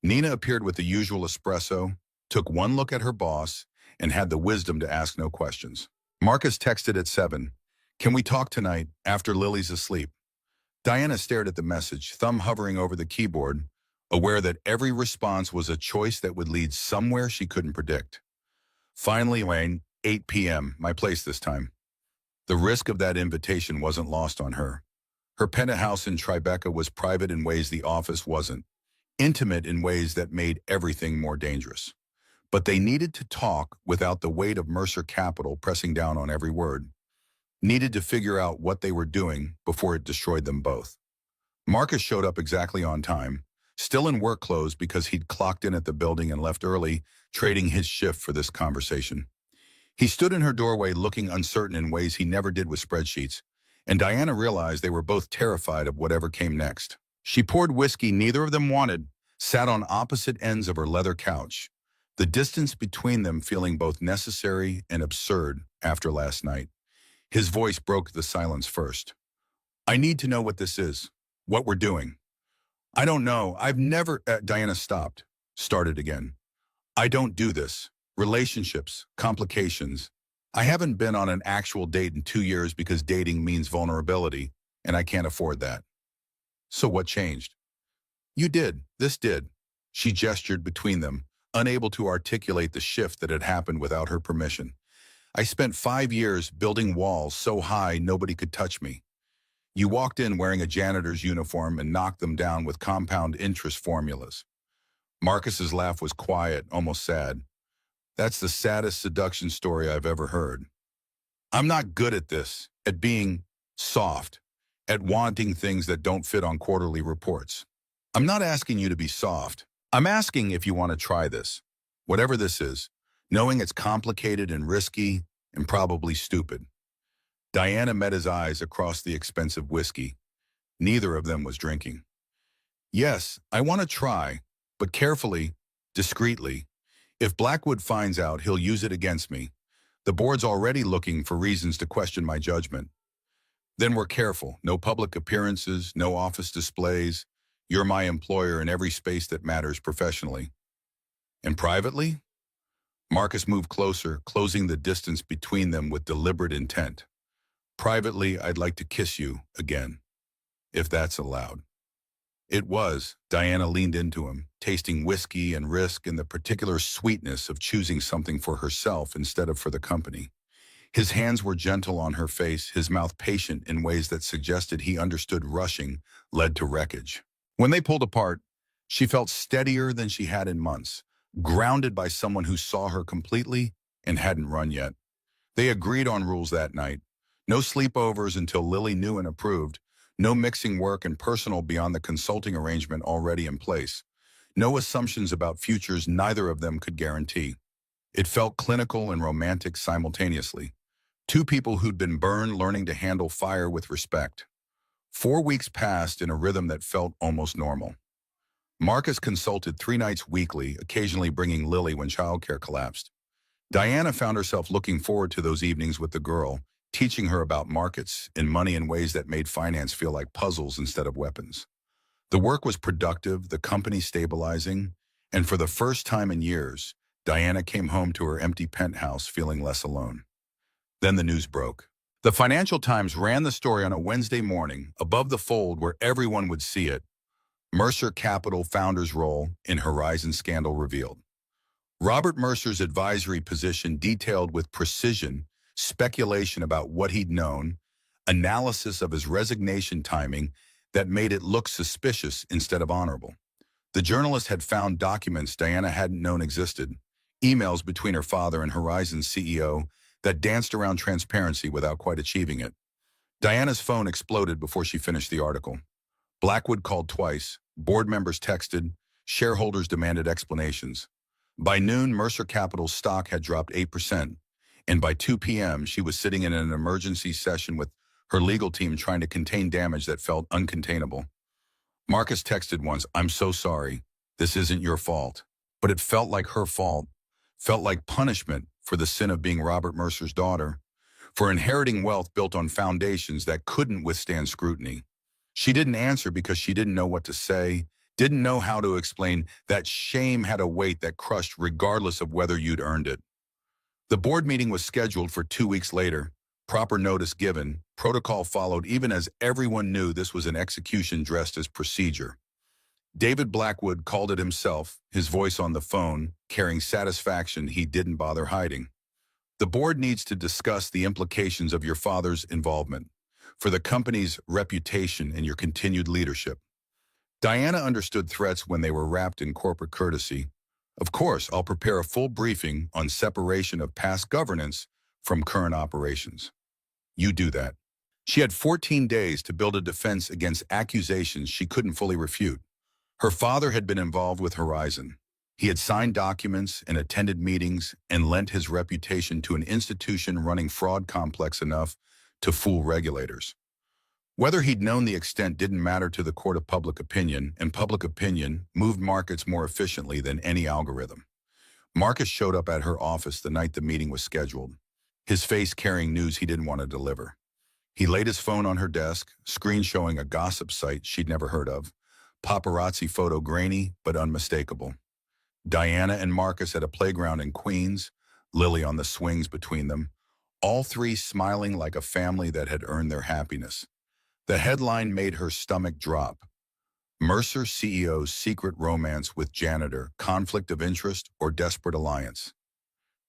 Nina appeared with the usual espresso, took one look at her boss, and had the wisdom to ask no questions. Marcus texted at 7, "Can we talk tonight, after Lily's asleep?" Diana stared at the message, thumb hovering over the keyboard, aware that every response was a choice that would lead somewhere she couldn't predict. Finally, Wayne, 8 p.m., my place this time. The risk of that invitation wasn't lost on her. Her penthouse in Tribeca was private in ways the office wasn't, intimate in ways that made everything more dangerous. But they needed to talk without the weight of Mercer Capital pressing down on every word. Needed to figure out what they were doing before it destroyed them both. Marcus showed up exactly on time, still in work clothes because he'd clocked in at the building and left early, trading his shift for this conversation. He stood in her doorway looking uncertain in ways he never did with spreadsheets, and Diana realized they were both terrified of whatever came next. She poured whiskey neither of them wanted, sat on opposite ends of her leather couch, the distance between them feeling both necessary and absurd after last night. His voice broke the silence first. "I need to know what this is, what we're doing." "I don't know. I've never—" Diana stopped, started again. "I don't do this. Relationships, complications. I haven't been on an actual date in 2 years because dating means vulnerability, and I can't afford that." "So what changed?" "You did. This did." She gestured between them, unable to articulate the shift that had happened without her permission. "I spent 5 years building walls so high nobody could touch me. You walked in wearing a janitor's uniform and knocked them down with compound interest formulas." Marcus's laugh was quiet, almost sad. "That's the saddest seduction story I've ever heard. I'm not good at this, at being soft, at wanting things that don't fit on quarterly reports. I'm not asking you to be soft. I'm asking if you want to try this, whatever this is, knowing it's complicated and risky and probably stupid." Diana met his eyes across the expensive whiskey. Neither of them was drinking. "Yes, I want to try, but carefully, discreetly. If Blackwood finds out, he'll use it against me. The board's already looking for reasons to question my judgment. Then we're careful. No public appearances, no office displays. You're my employer in every space that matters professionally." "And privately?" Marcus moved closer, closing the distance between them with deliberate intent. "Privately, I'd like to kiss you again, if that's allowed." It was. Diana leaned into him, tasting whiskey and risk and the particular sweetness of choosing something for herself instead of for the company. His hands were gentle on her face, his mouth patient in ways that suggested he understood rushing led to wreckage. When they pulled apart, she felt steadier than she had in months, grounded by someone who saw her completely and hadn't run yet. They agreed on rules that night. No sleepovers until Lily knew and approved. No mixing work and personal beyond the consulting arrangement already in place. No assumptions about futures neither of them could guarantee. It felt clinical and romantic simultaneously. Two people who'd been burned learning to handle fire with respect. 4 weeks passed in a rhythm that felt almost normal. Marcus consulted 3 nights weekly, occasionally bringing Lily when childcare collapsed. Diana found herself looking forward to those evenings with the girl, teaching her about markets and money in ways that made finance feel like puzzles instead of weapons. The work was productive, the company stabilizing, and for the first time in years, Diana came home to her empty penthouse feeling less alone. Then the news broke. The Financial Times ran the story on a Wednesday morning, above the fold where everyone would see it. Mercer Capital founder's role in Horizon scandal revealed. Robert Mercer's advisory position detailed with precision speculation about what he'd known, analysis of his resignation timing that made it look suspicious instead of honorable. The journalist had found documents Diana hadn't known existed, emails between her father and Horizon's CEO that danced around transparency without quite achieving it. Diana's phone exploded before she finished the article. Blackwood called twice, board members texted, shareholders demanded explanations. By noon, Mercer Capital's stock had dropped 8%, and by 2 p.m., she was sitting in an emergency session with her legal team trying to contain damage that felt uncontainable. Marcus texted once, "I'm so sorry. This isn't your fault." But it felt like her fault, felt like punishment for the sin of being Robert Mercer's daughter, for inheriting wealth built on foundations that couldn't withstand scrutiny. She didn't answer because she didn't know what to say, didn't know how to explain that shame had a weight that crushed regardless of whether you'd earned it. The board meeting was scheduled for 2 weeks later, proper notice given, protocol followed even as everyone knew this was an execution dressed as procedure. David Blackwood called it himself, his voice on the phone, carrying satisfaction he didn't bother hiding. The board needs to discuss the implications of your father's involvement for the company's reputation and your continued leadership. Diana understood threats when they were wrapped in corporate courtesy. Of course, I'll prepare a full briefing on separation of past governance from current operations. You do that. She had 14 days to build a defense against accusations she couldn't fully refute. Her father had been involved with Horizon. He had signed documents and attended meetings and lent his reputation to an institution running fraud complex enough to fool regulators. Whether he'd known the extent didn't matter to the court of public opinion, and public opinion moved markets more efficiently than any algorithm. Marcus showed up at her office the night the meeting was scheduled, his face carrying news he didn't want to deliver. He laid his phone on her desk, screen showing a gossip site she'd never heard of, paparazzi photo grainy but unmistakable. Diana and Marcus at a playground in Queens, Lily on the swings between them, all three smiling like a family that had earned their happiness. The headline made her stomach drop. Mercer CEO's secret romance with Janitor, conflict of interest, or desperate alliance.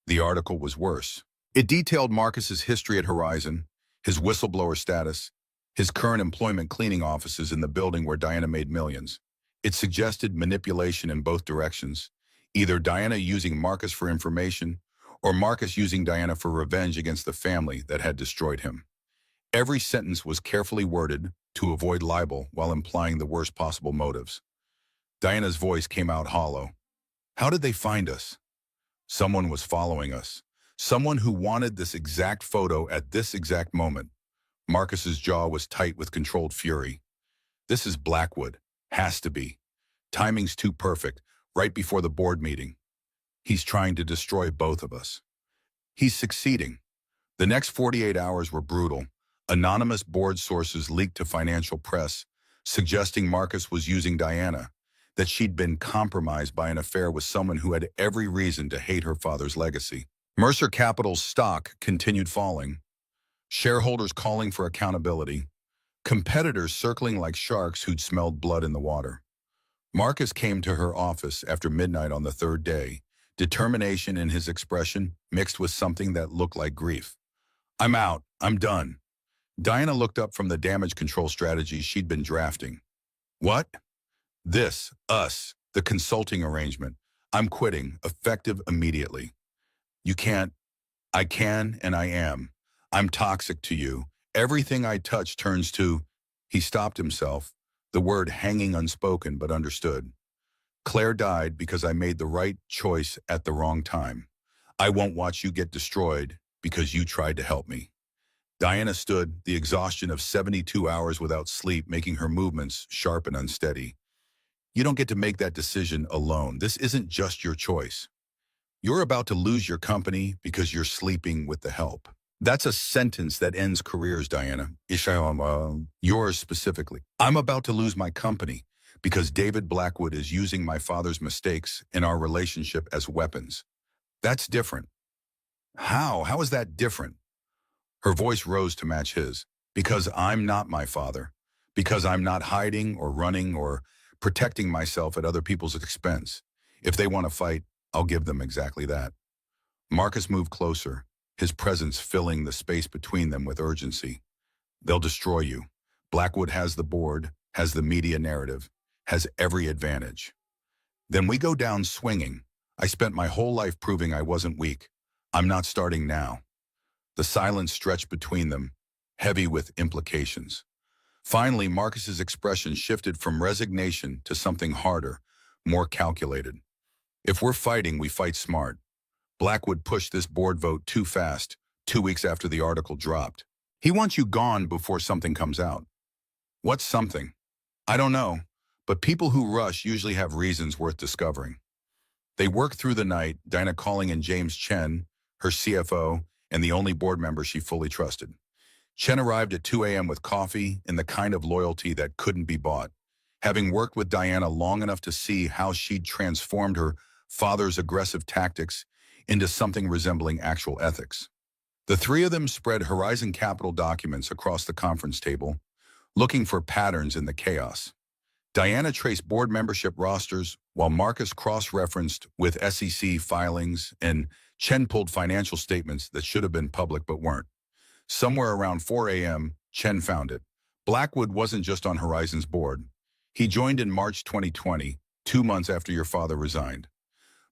The article was worse. It detailed Marcus's history at Horizon, his whistleblower status, his current employment cleaning offices in the building where Diana made millions. It suggested manipulation in both directions, either Diana using Marcus for information or Marcus using Diana for revenge against the family that had destroyed him. Every sentence was carefully worded to avoid libel while implying the worst possible motives. Diana's voice came out hollow. How did they find us? Someone was following us. Someone who wanted this exact photo at this exact moment. Marcus's jaw was tight with controlled fury. This is Blackwood. Has to be. Timing's too perfect, right before the board meeting. He's trying to destroy both of us. He's succeeding. The next 48 hours were brutal. Anonymous board sources leaked to financial press, suggesting Marcus was using Diana, that she'd been compromised by an affair with someone who had every reason to hate her father's legacy. Mercer Capital's stock continued falling, shareholders calling for accountability, competitors circling like sharks who'd smelled blood in the water. Marcus came to her office after midnight on the third day, determination in his expression mixed with something that looked like grief. "I'm out. I'm done." Diana looked up from the damage control strategies she'd been drafting. "What?" "This, us, the consulting arrangement. I'm quitting, effective immediately." "You can't." "I can and I am. I'm toxic to you. Everything I touch turns to—" He stopped himself, the word hanging unspoken but understood. "Claire died because I made the right choice at the wrong time. I won't watch you get destroyed because you tried to help me." Diana stood, the exhaustion of 72 hours without sleep making her movements sharp and unsteady. You don't get to make that decision alone. This isn't just your choice. You're about to lose your company because you're sleeping with the help. That's a sentence that ends careers, Diana. Yours specifically. I'm about to lose my company because David Blackwood is using my father's mistakes in our relationship as weapons. That's different. How? How is that different? Her voice rose to match his. Because I'm not my father. Because I'm not hiding or running or protecting myself at other people's expense. If they want to fight, I'll give them exactly that. Marcus moved closer, his presence filling the space between them with urgency. They'll destroy you. Blackwood has the board, has the media narrative, has every advantage. Then we go down swinging. I spent my whole life proving I wasn't weak. I'm not starting now. The silence stretched between them, heavy with implications. Finally, Marcus's expression shifted from resignation to something harder, more calculated. If we're fighting, we fight smart. Blackwood pushed this board vote too fast, 2 weeks after the article dropped. He wants you gone before something comes out. What's something? I don't know, but people who rush usually have reasons worth discovering. They worked through the night, Dinah calling in James Chen, her CFO, and the only board member she fully trusted. Chen arrived at 2 a.m. with coffee and the kind of loyalty that couldn't be bought. Having worked with Diana long enough to see how she'd transformed her father's aggressive tactics into something resembling actual ethics. The three of them spread Horizon Capital documents across the conference table, looking for patterns in the chaos. Diana traced board membership rosters, while Marcus cross-referenced with SEC filings, and Chen pulled financial statements that should have been public but weren't. Somewhere around 4 a.m., Chen found it. Blackwood wasn't just on Horizon's board. He joined in March 2020, 2 months after your father resigned.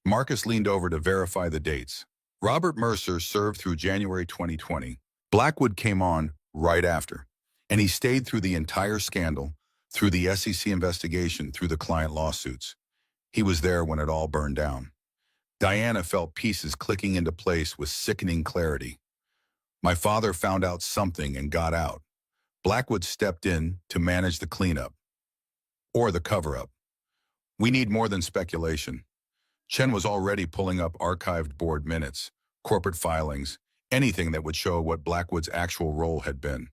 Marcus leaned over to verify the dates. Robert Mercer served through January 2020. Blackwood came on right after, and he stayed through the entire scandal, through the SEC investigation, through the client lawsuits. He was there when it all burned down. Diana felt pieces clicking into place with sickening clarity. My father found out something and got out. Blackwood stepped in to manage the cleanup, or the cover-up. We need more than speculation. Chen was already pulling up archived board minutes, corporate filings, anything that would show what Blackwood's actual role had been.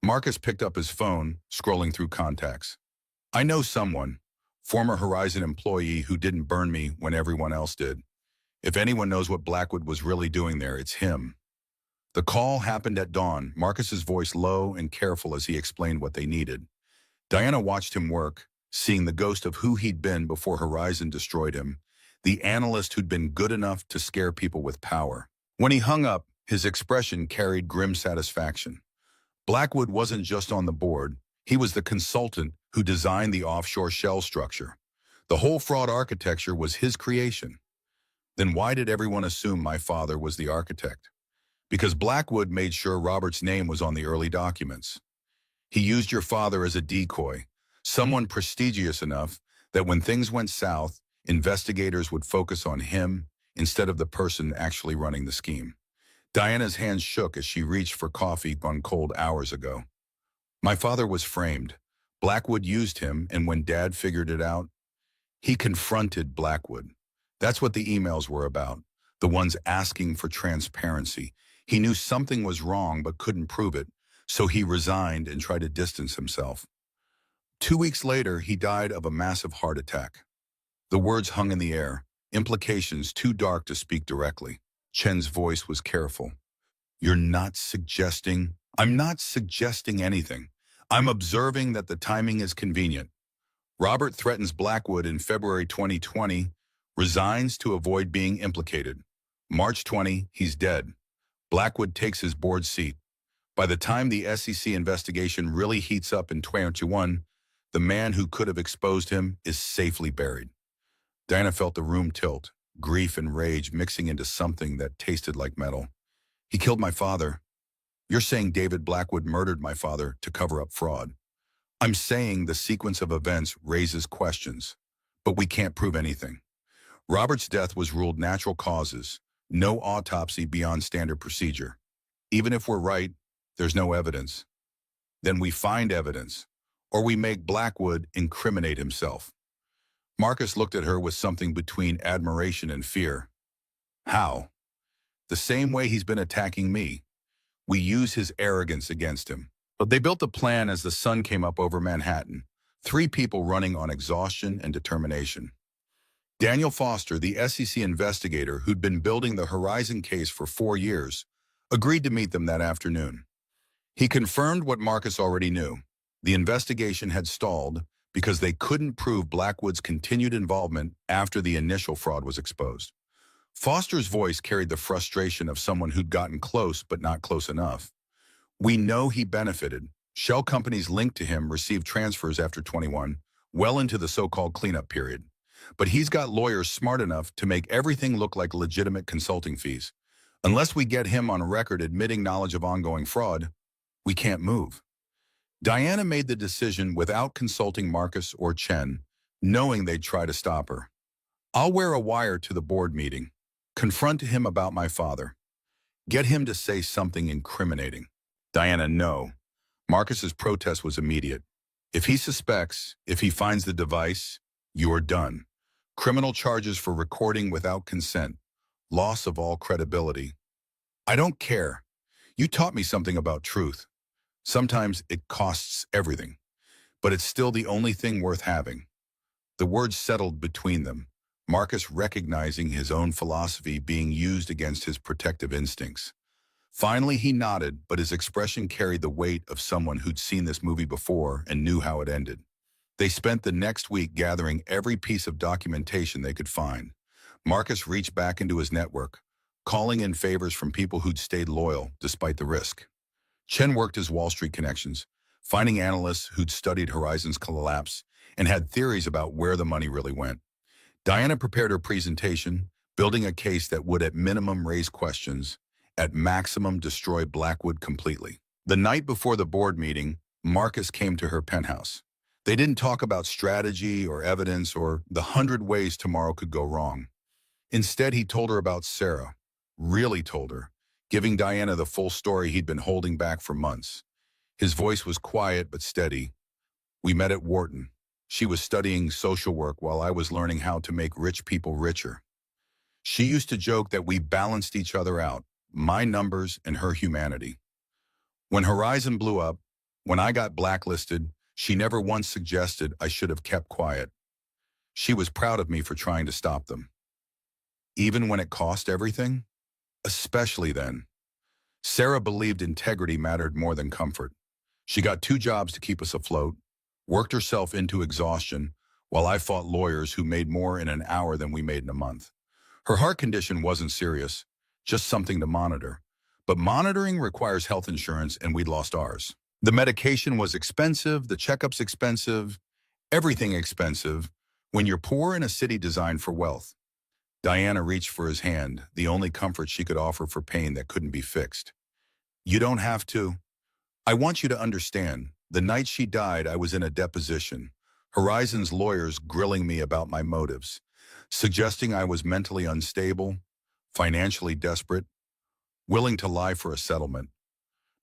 Marcus picked up his phone, scrolling through contacts. I know someone, former Horizon employee who didn't burn me when everyone else did. If anyone knows what Blackwood was really doing there, it's him. The call happened at dawn, Marcus's voice low and careful as he explained what they needed. Diana watched him work, seeing the ghost of who he'd been before Horizon destroyed him, the analyst who'd been good enough to scare people with power. When he hung up, his expression carried grim satisfaction. Blackwood wasn't just on the board, he was the consultant who designed the offshore shell structure. The whole fraud architecture was his creation. Then why did everyone assume my father was the architect? Because Blackwood made sure Robert's name was on the early documents. He used your father as a decoy, someone prestigious enough that when things went south, investigators would focus on him instead of the person actually running the scheme. Diana's hands shook as she reached for coffee gone cold hours ago. My father was framed. Blackwood used him, and when Dad figured it out, he confronted Blackwood. That's what the emails were about, the ones asking for transparency. He knew something was wrong but couldn't prove it, so he resigned and tried to distance himself. 2 weeks later, he died of a massive heart attack. The words hung in the air, implications too dark to speak directly. Chen's voice was careful. You're not suggesting... I'm not suggesting anything. I'm observing that the timing is convenient. Robert threatens Blackwood in February 2020, resigns to avoid being implicated. March 20, he's dead. Blackwood takes his board seat. By the time the SEC investigation really heats up in 2021, the man who could have exposed him is safely buried. Diana felt the room tilt, grief and rage mixing into something that tasted like metal. He killed my father. You're saying David Blackwood murdered my father to cover up fraud. I'm saying the sequence of events raises questions, but we can't prove anything. Robert's death was ruled natural causes, no autopsy beyond standard procedure. Even if we're right, There's no evidence. Then we find evidence, or we make Blackwood incriminate himself. Marcus looked at her with something between admiration and fear. How? The same way he's been attacking me. We use his arrogance against him. But they built a plan as the sun came up over Manhattan, 3 people running on exhaustion and determination. Daniel Foster, the SEC investigator who'd been building the Horizon case for 4 years, agreed to meet them that afternoon. He confirmed what Marcus already knew. The investigation had stalled because they couldn't prove Blackwood's continued involvement after the initial fraud was exposed. Foster's voice carried the frustration of someone who'd gotten close but not close enough. We know he benefited. Shell companies linked to him received transfers after 21, well into the so-called cleanup period. But he's got lawyers smart enough to make everything look like legitimate consulting fees. Unless we get him on record admitting knowledge of ongoing fraud, we can't move. Diana made the decision without consulting Marcus or Chen, knowing they'd try to stop her. I'll wear a wire to the board meeting, confront him about my father, get him to say something incriminating. Diana, no. Marcus's protest was immediate. If he suspects, if he finds the device, you're done. Criminal charges for recording without consent, loss of all credibility. I don't care. You taught me something about truth. Sometimes it costs everything, but it's still the only thing worth having. The words settled between them, Marcus recognizing his own philosophy being used against his protective instincts. Finally, he nodded, but his expression carried the weight of someone who'd seen this movie before and knew how it ended. They spent the next week gathering every piece of documentation they could find. Marcus reached back into his network, calling in favors from people who'd stayed loyal despite the risk. Chen worked his Wall Street connections, finding analysts who'd studied Horizon's collapse and had theories about where the money really went. Diana prepared her presentation, building a case that would at minimum raise questions, at maximum destroy Blackwood completely. The night before the board meeting, Marcus came to her penthouse. They didn't talk about strategy or evidence or the 100 ways tomorrow could go wrong. Instead, he told her about Sarah, really told her, giving Diana the full story he'd been holding back for months. His voice was quiet but steady. We met at Wharton. She was studying social work while I was learning how to make rich people richer. She used to joke that we balanced each other out, my numbers and her humanity. When Horizon blew up, when I got blacklisted, she never once suggested I should have kept quiet. She was proud of me for trying to stop them. Even when it cost everything? Especially then. Sarah believed integrity mattered more than comfort. She got 2 jobs to keep us afloat, worked herself into exhaustion, while I fought lawyers who made more in an hour than we made in a month. Her heart condition wasn't serious, just something to monitor. But monitoring requires health insurance, and we'd lost ours. The medication was expensive, the checkups expensive, everything expensive, when you're poor in a city designed for wealth. Diana reached for his hand, the only comfort she could offer for pain that couldn't be fixed. You don't have to. I want you to understand, the night she died, I was in a deposition. Horizon's lawyers grilling me about my motives, suggesting I was mentally unstable, financially desperate, willing to lie for a settlement.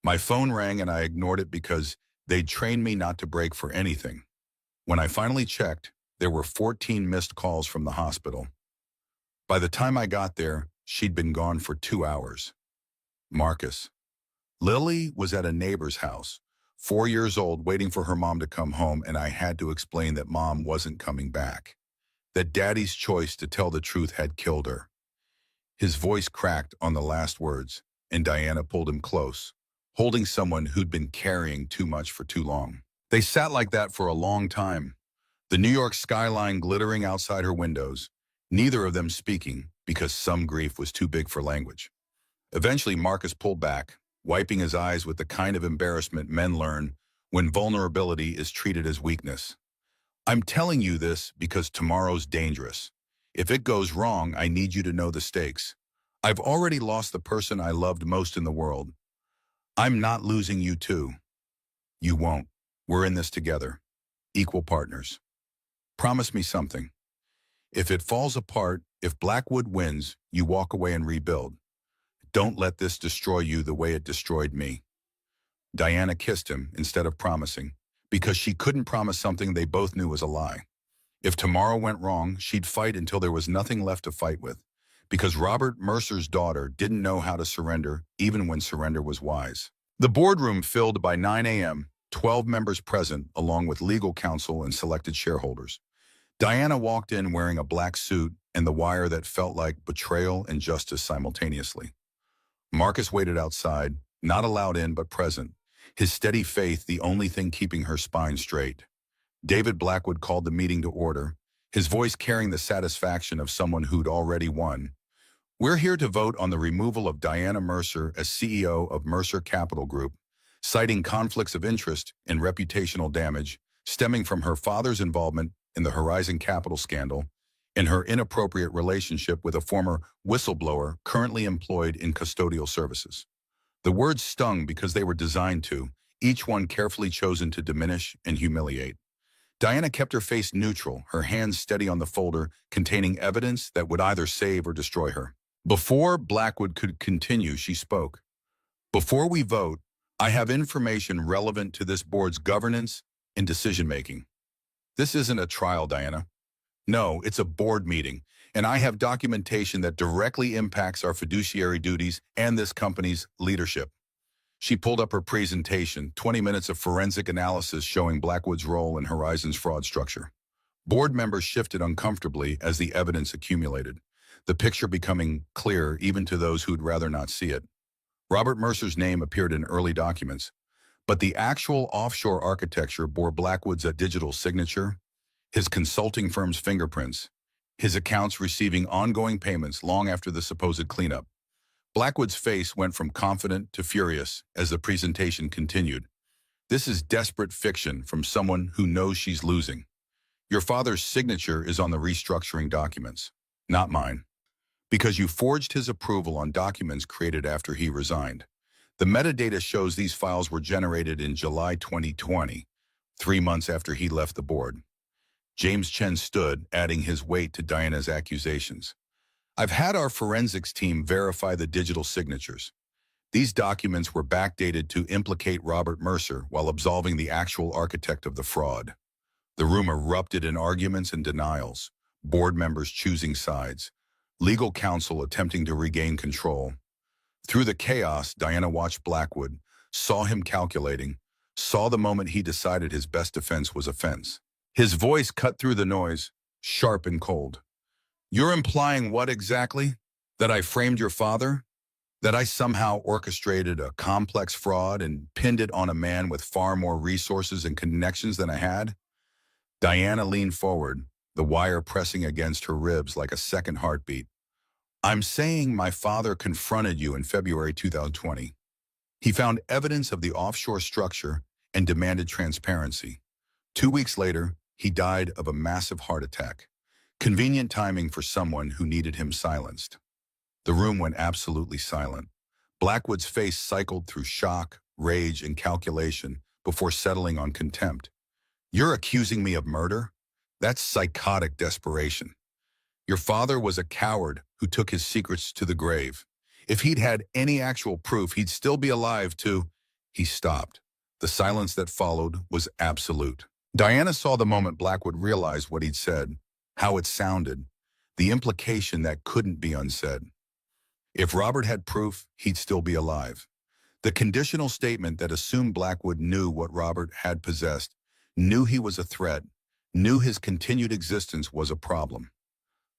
My phone rang and I ignored it because they'd trained me not to break for anything. When I finally checked, there were 14 missed calls from the hospital. By the time I got there, she'd been gone for 2 hours. Marcus. Lily was at a neighbor's house, 4 years old, waiting for her mom to come home, and I had to explain that mom wasn't coming back, that daddy's choice to tell the truth had killed her. His voice cracked on the last words, and Diana pulled him close, holding someone who'd been carrying too much for too long. They sat like that for a long time, the New York skyline glittering outside her windows, neither of them speaking because some grief was too big for language. Eventually, Marcus pulled back, wiping his eyes with the kind of embarrassment men learn when vulnerability is treated as weakness. I'm telling you this because tomorrow's dangerous. If it goes wrong, I need you to know the stakes. I've already lost the person I loved most in the world. I'm not losing you too. You won't. We're in this together. Equal partners. Promise me something. If it falls apart, if Blackwood wins, you walk away and rebuild. Don't let this destroy you the way it destroyed me. Diana kissed him instead of promising, because she couldn't promise something they both knew was a lie. If tomorrow went wrong, she'd fight until there was nothing left to fight with, because Robert Mercer's daughter didn't know how to surrender, even when surrender was wise. The boardroom filled by 9 a.m., 12 members present, along with legal counsel and selected shareholders. Diana walked in wearing a black suit and the wire that felt like betrayal and justice simultaneously. Marcus waited outside, not allowed in but present, his steady faith the only thing keeping her spine straight. David Blackwood called the meeting to order, his voice carrying the satisfaction of someone who'd already won. We're here to vote on the removal of Diana Mercer as CEO of Mercer Capital Group, citing conflicts of interest and reputational damage stemming from her father's involvement in the Horizon Capital scandal and her inappropriate relationship with a former whistleblower currently employed in custodial services. The words stung because they were designed to, each one carefully chosen to diminish and humiliate. Diana kept her face neutral, her hands steady on the folder containing evidence that would either save or destroy her. Before Blackwood could continue, she spoke. Before we vote, I have information relevant to this board's governance and decision-making. This isn't a trial, Diana. No, it's a board meeting, and I have documentation that directly impacts our fiduciary duties and this company's leadership. She pulled up her presentation, 20 minutes of forensic analysis showing Blackwood's role in Horizon's fraud structure. Board members shifted uncomfortably as the evidence accumulated, the picture becoming clear even to those who'd rather not see it. Robert Mercer's name appeared in early documents, but the actual offshore architecture bore Blackwood's digital signature, his consulting firm's fingerprints, his accounts receiving ongoing payments long after the supposed cleanup. Blackwood's face went from confident to furious as the presentation continued. This is desperate fiction from someone who knows she's losing. Your father's signature is on the restructuring documents, not mine, because you forged his approval on documents created after he resigned. The metadata shows these files were generated in July 2020, 3 months after he left the board. James Chen stood, adding his weight to Diana's accusations. I've had our forensics team verify the digital signatures. These documents were backdated to implicate Robert Mercer while absolving the actual architect of the fraud. The room erupted in arguments and denials, board members choosing sides, legal counsel attempting to regain control. Through the chaos, Diana watched Blackwood, saw him calculating, saw the moment he decided his best defense was offense. His voice cut through the noise, sharp and cold. You're implying what exactly? That I framed your father? That I somehow orchestrated a complex fraud and pinned it on a man with far more resources and connections than I had? Diana leaned forward, the wire pressing against her ribs like a second heartbeat. I'm saying my father confronted you in February 2020. He found evidence of the offshore structure and demanded transparency. 2 weeks later, he died of a massive heart attack. Convenient timing for someone who needed him silenced. The room went absolutely silent. Blackwood's face cycled through shock, rage, and calculation before settling on contempt. You're accusing me of murder? That's psychotic desperation. Your father was a coward who took his secrets to the grave. If he'd had any actual proof, he'd still be alive to... He stopped. The silence that followed was absolute. Diana saw the moment Blackwood realized what he'd said, how it sounded, the implication that couldn't be unsaid. If Robert had proof, he'd still be alive. The conditional statement that assumed Blackwood knew what Robert had possessed, knew he was a threat, knew his continued existence was a problem.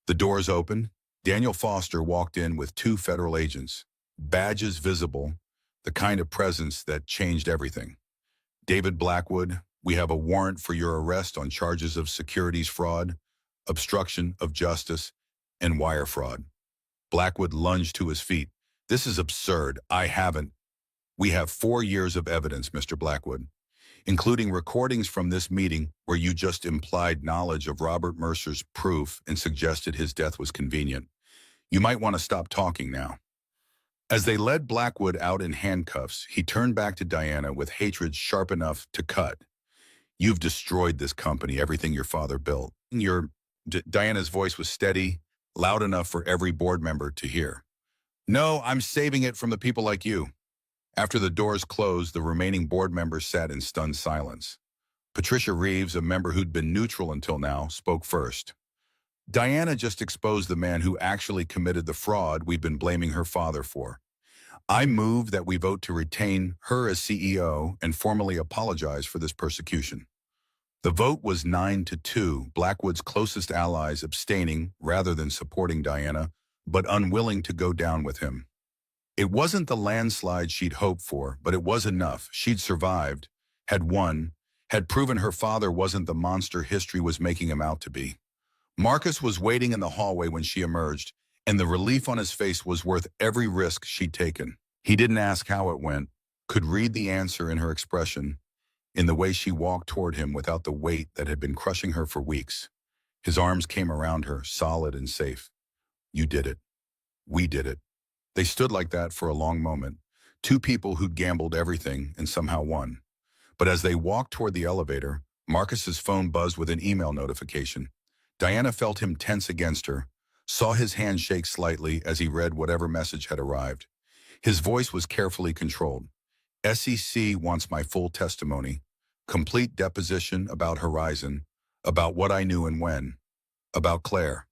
The doors opened. Daniel Foster walked in with 2 federal agents, badges visible, the kind of presence that changed everything. David Blackwood, we have a warrant for your arrest on charges of securities fraud, obstruction of justice, and wire fraud. Blackwood lunged to his feet. This is absurd. I haven't. We have 4 years of evidence, Mr. Blackwood, including recordings from this meeting where you just implied knowledge of Robert Mercer's proof and suggested his death was convenient. You might want to stop talking now. As they led Blackwood out in handcuffs, he turned back to Diana with hatred sharp enough to cut. You've destroyed this company, everything your father built. Diana's voice was steady, loud enough for every board member to hear. No, I'm saving it from the people like you. After the doors closed, the remaining board members sat in stunned silence. Patricia Reeves, a member who'd been neutral until now, spoke first. Diana just exposed the man who actually committed the fraud we've been blaming her father for. I move that we vote to retain her as CEO and formally apologize for this persecution. The vote was 9-2, Blackwood's closest allies abstaining rather than supporting Diana, but unwilling to go down with him. It wasn't the landslide she'd hoped for, but it was enough. She'd survived, had won, had proven her father wasn't the monster history was making him out to be. Marcus was waiting in the hallway when she emerged, and the relief on his face was worth every risk she'd taken. He didn't ask how it went, could read the answer in her expression, in the way she walked toward him without the weight that had been crushing her for weeks. His arms came around her, solid and safe. You did it. We did it. They stood like that for a long moment, two people who'd gambled everything and somehow won. But as they walked toward the elevator, Marcus's phone buzzed with an email notification. Diana felt him tense against her, saw his hand shake slightly as he read whatever message had arrived. His voice was carefully controlled. SEC wants my full testimony, complete deposition about Horizon, about what I knew and when, about Claire.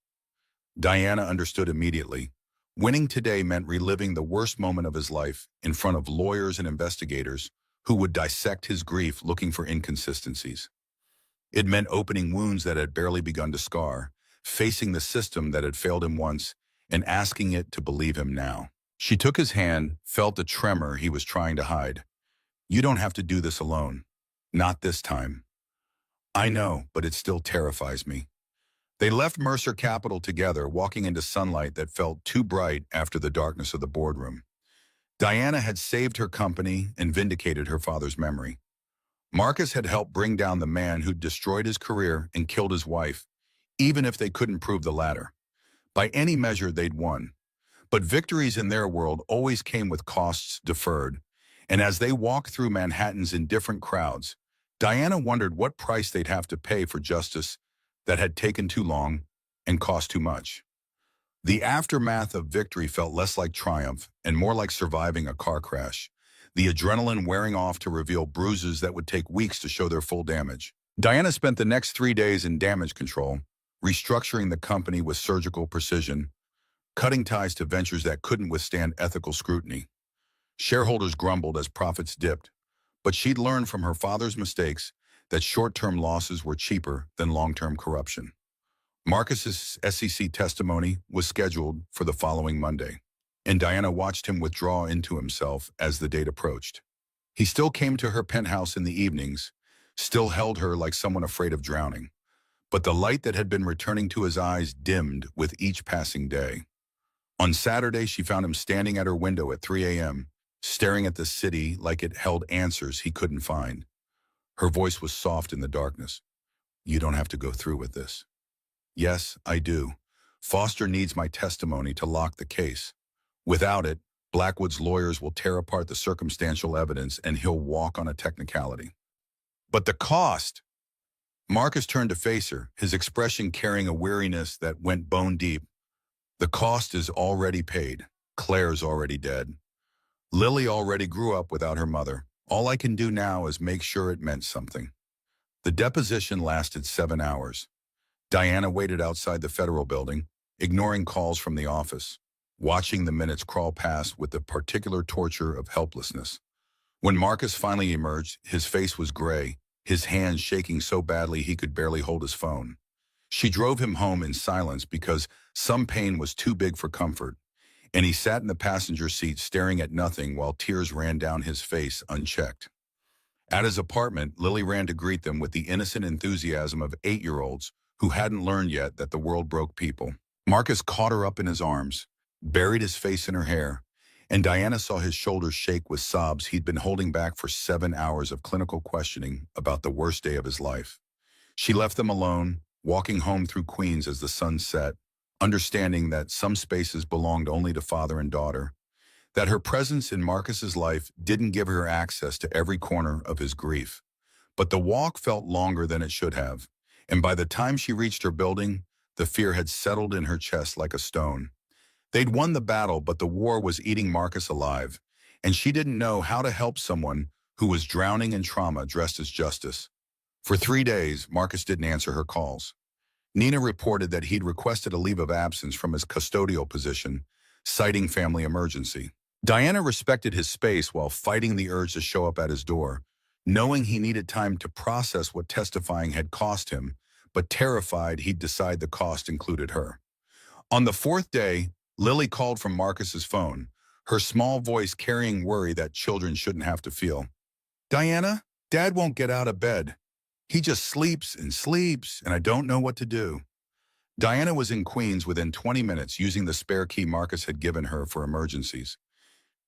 Diana understood immediately. Winning today meant reliving the worst moment of his life in front of lawyers and investigators who would dissect his grief looking for inconsistencies. It meant opening wounds that had barely begun to scar, facing the system that had failed him once, and asking it to believe him now. She took his hand, felt the tremor he was trying to hide. You don't have to do this alone. Not this time. I know, but it still terrifies me. They left Mercer Capital together, walking into sunlight that felt too bright after the darkness of the boardroom. Diana had saved her company and vindicated her father's memory. Marcus had helped bring down the man who'd destroyed his career and killed his wife, even if they couldn't prove the latter. By any measure, they'd won. But victories in their world always came with costs deferred, and as they walked through Manhattan's indifferent crowds, Diana wondered what price they'd have to pay for justice that had taken too long and cost too much. The aftermath of victory felt less like triumph and more like surviving a car crash, the adrenaline wearing off to reveal bruises that would take weeks to show their full damage. Diana spent the next 3 days in damage control, restructuring the company with surgical precision, cutting ties to ventures that couldn't withstand ethical scrutiny. Shareholders grumbled as profits dipped, but she'd learned from her father's mistakes that short-term losses were cheaper than long-term corruption. Marcus's SEC testimony was scheduled for the following Monday, and Diana watched him withdraw into himself as the date approached. He still came to her penthouse in the evenings, still held her like someone afraid of drowning, but the light that had been returning to his eyes dimmed with each passing day. On Saturday, she found him standing at her window at 3 a.m., staring at the city like it held answers he couldn't find. Her voice was soft in the darkness. You don't have to go through with this. Yes, I do. Foster needs my testimony to lock the case. Without it, Blackwood's lawyers will tear apart the circumstantial evidence and he'll walk on a technicality. But the cost! Marcus turned to face her, his expression carrying a weariness that went bone deep. The cost is already paid. Claire's already dead. Lily already grew up without her mother. All I can do now is make sure it meant something. The deposition lasted 7 hours. Diana waited outside the federal building, ignoring calls from the office, watching the minutes crawl past with the particular torture of helplessness. When Marcus finally emerged, his face was gray, his hands shaking so badly he could barely hold his phone. She drove him home in silence because some pain was too big for comfort, and he sat in the passenger seat staring at nothing while tears ran down his face unchecked. At his apartment, Lily ran to greet them with the innocent enthusiasm of 8-year-olds who hadn't learned yet that the world broke people. Marcus caught her up in his arms, buried his face in her hair, and Diana saw his shoulders shake with sobs he'd been holding back for 7 hours of clinical questioning about the worst day of his life. She left them alone, walking home through Queens as the sun set, understanding that some spaces belonged only to father and daughter, that her presence in Marcus's life didn't give her access to every corner of his grief. But the walk felt longer than it should have, and by the time she reached her building, the fear had settled in her chest like a stone. They'd won the battle, but the war was eating Marcus alive, and she didn't know how to help someone who was drowning in trauma dressed as justice. For 3 days, Marcus didn't answer her calls. Nina reported that he'd requested a leave of absence from his custodial position, citing family emergency. Diana respected his space while fighting the urge to show up at his door, knowing he needed time to process what testifying had cost him, but terrified he'd decide the cost included her. On the fourth day, Lily called from Marcus's phone, her small voice carrying worry that children shouldn't have to feel. "Diana, Dad won't get out of bed. He just sleeps, and I don't know what to do." Diana was in Queens within 20 minutes using the spare key Marcus had given her for emergencies.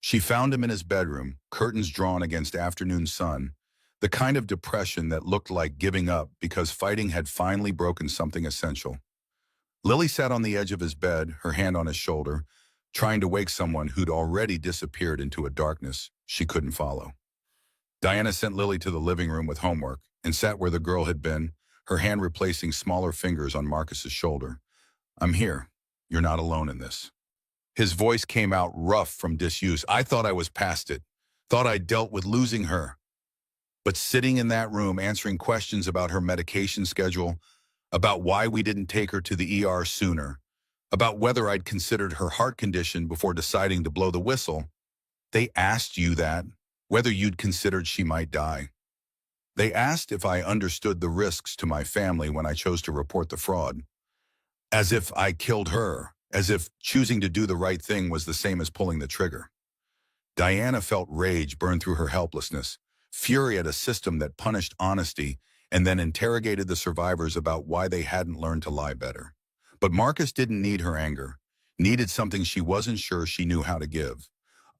She found him in his bedroom, curtains drawn against afternoon sun, the kind of depression that looked like giving up because fighting had finally broken something essential. Lily sat on the edge of his bed, her hand on his shoulder, trying to wake someone who'd already disappeared into a darkness she couldn't follow. Diana sent Lily to the living room with homework and sat where the girl had been, her hand replacing smaller fingers on Marcus's shoulder. "I'm here. You're not alone in this." His voice came out rough from disuse. "I thought I was past it. Thought I'd dealt with losing her." But sitting in that room answering questions about her medication schedule, about why we didn't take her to the ER sooner, about whether I'd considered her heart condition before deciding to blow the whistle, "They asked you that, whether you'd considered she might die. They asked if I understood the risks to my family when I chose to report the fraud. As if I killed her, as if choosing to do the right thing was the same as pulling the trigger." Diana felt rage burn through her helplessness, fury at a system that punished honesty and then interrogated the survivors about why they hadn't learned to lie better. But Marcus didn't need her anger, needed something she wasn't sure she knew how to give: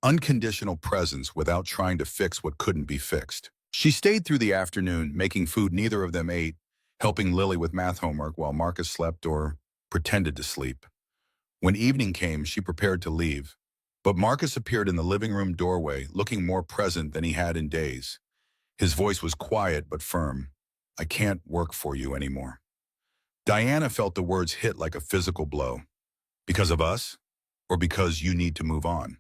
unconditional presence without trying to fix what couldn't be fixed. She stayed through the afternoon, making food neither of them ate, helping Lily with math homework while Marcus slept or pretended to sleep. When evening came, she prepared to leave, but Marcus appeared in the living room doorway, looking more present than he had in days. His voice was quiet but firm. "I can't work for you anymore." Diana felt the words hit like a physical blow. "Because of us? Or because you need to move on?"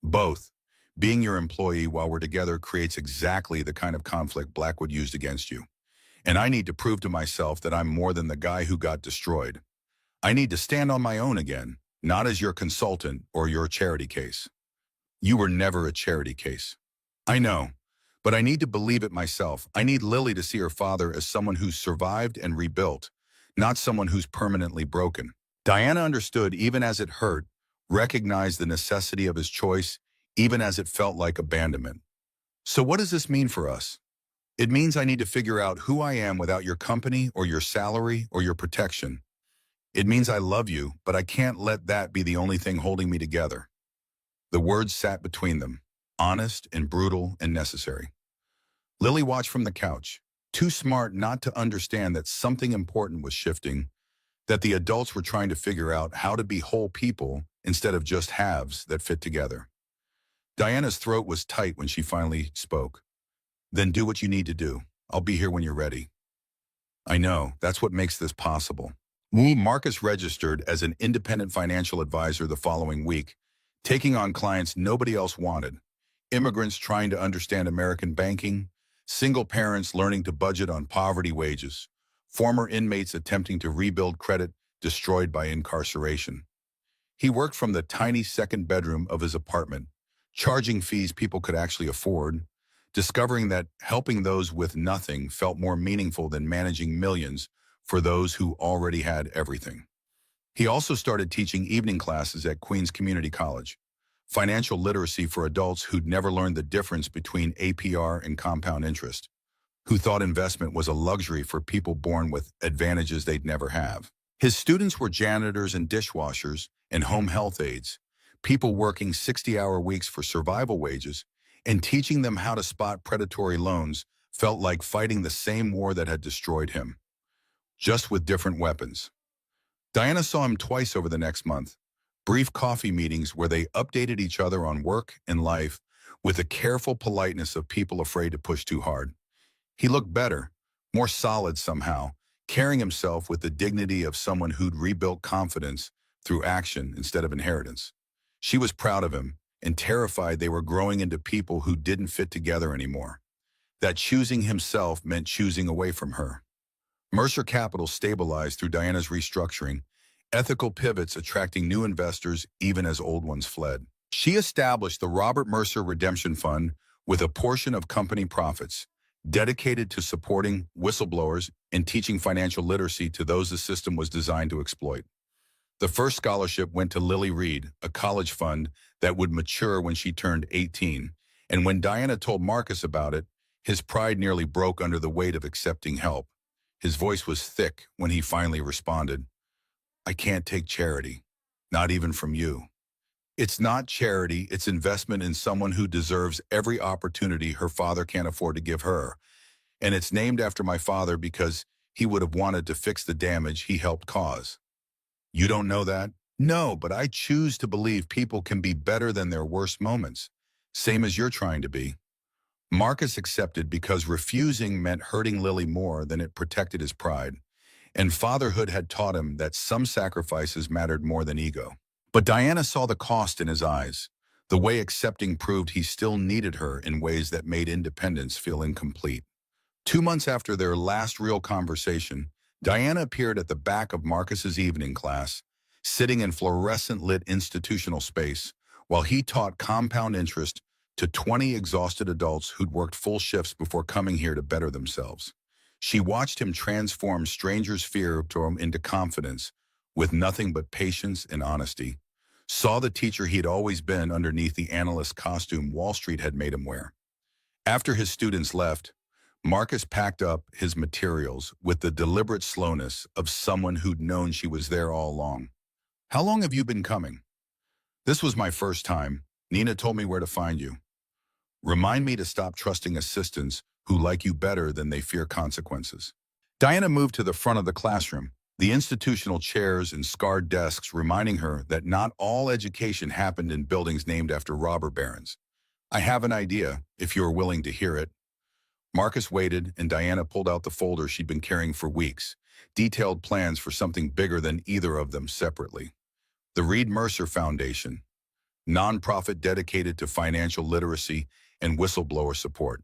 "Both. Being your employee while we're together creates exactly the kind of conflict Blackwood used against you. And I need to prove to myself that I'm more than the guy who got destroyed. I need to stand on my own again, not as your consultant or your charity case." "You were never a charity case." "I know, but I need to believe it myself. I need Lily to see her father as someone who's survived and rebuilt, not someone who's permanently broken." Diana understood even as it hurt, recognized the necessity of his choice, even as it felt like abandonment. "So what does this mean for us?" "It means I need to figure out who I am without your company or your salary or your protection. It means I love you, but I can't let that be the only thing holding me together." The words sat between them, honest and brutal and necessary. Lily watched from the couch, too smart not to understand that something important was shifting, that the adults were trying to figure out how to be whole people instead of just halves that fit together. Diana's throat was tight when she finally spoke. "Then do what you need to do. I'll be here when you're ready." "I know, that's what makes this possible." Marcus registered as an independent financial advisor the following week, taking on clients nobody else wanted: immigrants trying to understand American banking, single parents learning to budget on poverty wages, former inmates attempting to rebuild credit destroyed by incarceration. He worked from the tiny second bedroom of his apartment, charging fees people could actually afford, discovering that helping those with nothing felt more meaningful than managing millions for those who already had everything. He also started teaching evening classes at Queens Community College, financial literacy for adults who'd never learned the difference between APR and compound interest, who thought investment was a luxury for people born with advantages they'd never have. His students were janitors and dishwashers and home health aides, people working 60-hour weeks for survival wages, and teaching them how to spot predatory loans felt like fighting the same war that had destroyed him, just with different weapons. Diana saw him twice over the next month, brief coffee meetings where they updated each other on work and life with the careful politeness of people afraid to push too hard. He looked better, more solid somehow, carrying himself with the dignity of someone who'd rebuilt confidence through action instead of inheritance. She was proud of him, and terrified they were growing into people who didn't fit together anymore. That choosing himself meant choosing away from her. Mercer Capital stabilized through Diana's restructuring, ethical pivots attracting new investors even as old ones fled. She established the Robert Mercer Redemption Fund with a portion of company profits, dedicated to supporting whistleblowers and teaching financial literacy to those the system was designed to exploit. The first scholarship went to Lily Reed, a college fund that would mature when she turned 18, and when Diana told Marcus about it, his pride nearly broke under the weight of accepting help. His voice was thick when he finally responded, "I can't take charity, not even from you." It's not charity, it's investment in someone who deserves every opportunity her father can't afford to give her. And it's named after my father because he would have wanted to fix the damage he helped cause. You don't know that? No, but I choose to believe people can be better than their worst moments, same as you're trying to be. Marcus accepted because refusing meant hurting Lily more than it protected his pride, and fatherhood had taught him that some sacrifices mattered more than ego. But Diana saw the cost in his eyes, the way accepting proved he still needed her in ways that made independence feel incomplete. 2 months after their last real conversation, Diana appeared at the back of Marcus's evening class, sitting in fluorescent-lit institutional space, while he taught compound interest to 20 exhausted adults who'd worked full shifts before coming here to better themselves. She watched him transform strangers' fear of him into confidence, with nothing but patience and honesty, saw the teacher he'd always been underneath the analyst costume Wall Street had made him wear. After his students left, Marcus packed up his materials with the deliberate slowness of someone who'd known she was there all along. "How long have you been coming?" "This was my first time. Nina told me where to find you. Remind me to stop trusting assistants who like you better than they fear consequences." Diana moved to the front of the classroom, the institutional chairs and scarred desks reminding her that not all education happened in buildings named after robber barons. "I have an idea, if you are willing to hear it." Marcus waited, and Diana pulled out the folder she'd been carrying for weeks, detailed plans for something bigger than either of them separately. The Reed Mercer Foundation, nonprofit dedicated to financial literacy and whistleblower support.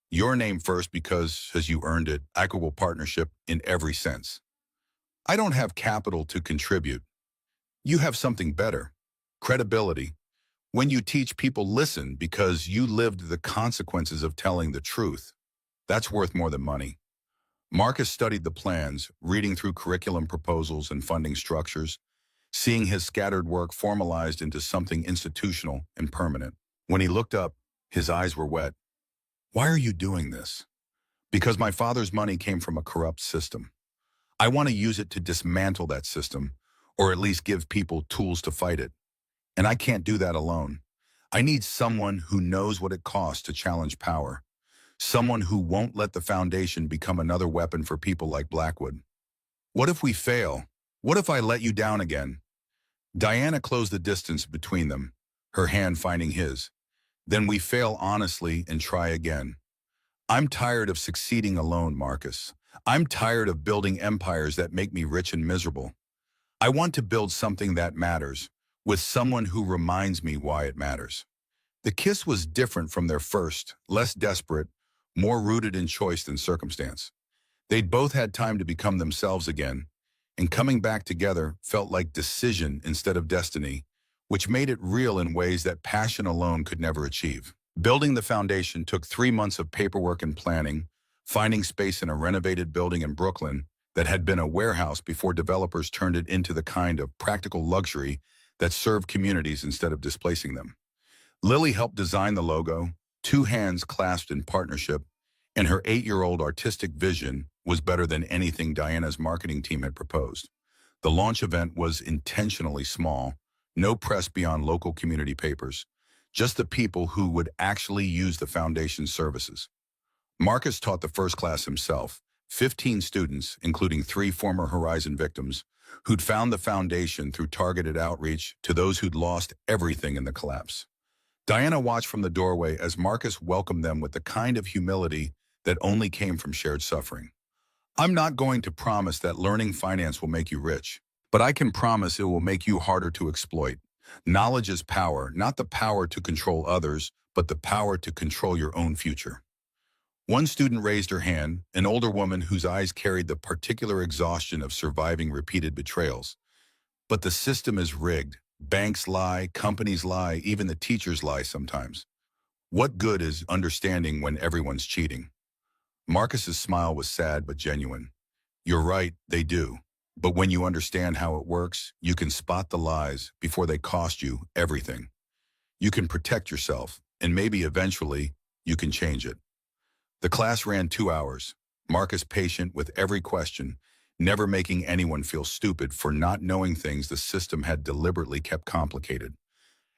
Your name first because, as you earned it, equitable partnership in every sense. I don't have capital to contribute. You have something better, credibility. When you teach, people listen because you lived the consequences of telling the truth. That's worth more than money. Marcus studied the plans, reading through curriculum proposals and funding structures, seeing his scattered work formalized into something institutional and permanent. When he looked up, his eyes were wet. "Why are you doing this?" "Because my father's money came from a corrupt system. I want to use it to dismantle that system, or at least give people tools to fight it. And I can't do that alone. I need someone who knows what it costs to challenge power. Someone who won't let the foundation become another weapon for people like Blackwood." "What if we fail? What if I let you down again?" Diana closed the distance between them, her hand finding his. "Then we fail honestly and try again. I'm tired of succeeding alone, Marcus. I'm tired of building empires that make me rich and miserable. I want to build something that matters, with someone who reminds me why it matters." The kiss was different from their first, less desperate, more rooted in choice than circumstance. They'd both had time to become themselves again, and coming back together felt like decision instead of destiny, which made it real in ways that passion alone could never achieve. Building the foundation took 3 months of paperwork and planning, finding space in a renovated building in Brooklyn that had been a warehouse before developers turned it into the kind of practical luxury that served communities instead of displacing them. Lily helped design the logo, 2 hands clasped in partnership, and her 8-year-old artistic vision was better than anything Diana's marketing team had proposed. The launch event was intentionally small, no press beyond local community papers, just the people who would actually use the foundation's services. Marcus taught the first class himself, 15 students, including 3 former Horizon victims, who'd found the foundation through targeted outreach to those who'd lost everything in the collapse. Diana watched from the doorway as Marcus welcomed them with the kind of humility that only came from shared suffering. "I'm not going to promise that learning finance will make you rich, but I can promise it will make you harder to exploit. Knowledge is power, not the power to control others, but the power to control your own future. One student raised her hand, an older woman whose eyes carried the particular exhaustion of surviving repeated betrayals. But the system is rigged. Banks lie, companies lie, even the teachers lie sometimes. What good is understanding when everyone's cheating? Marcus's smile was sad but genuine. You're right, they do. But when you understand how it works, you can spot the lies before they cost you everything. You can protect yourself, and maybe eventually you can change it. The class ran 2 hours. Marcus patient with every question, never making anyone feel stupid for not knowing things the system had deliberately kept complicated.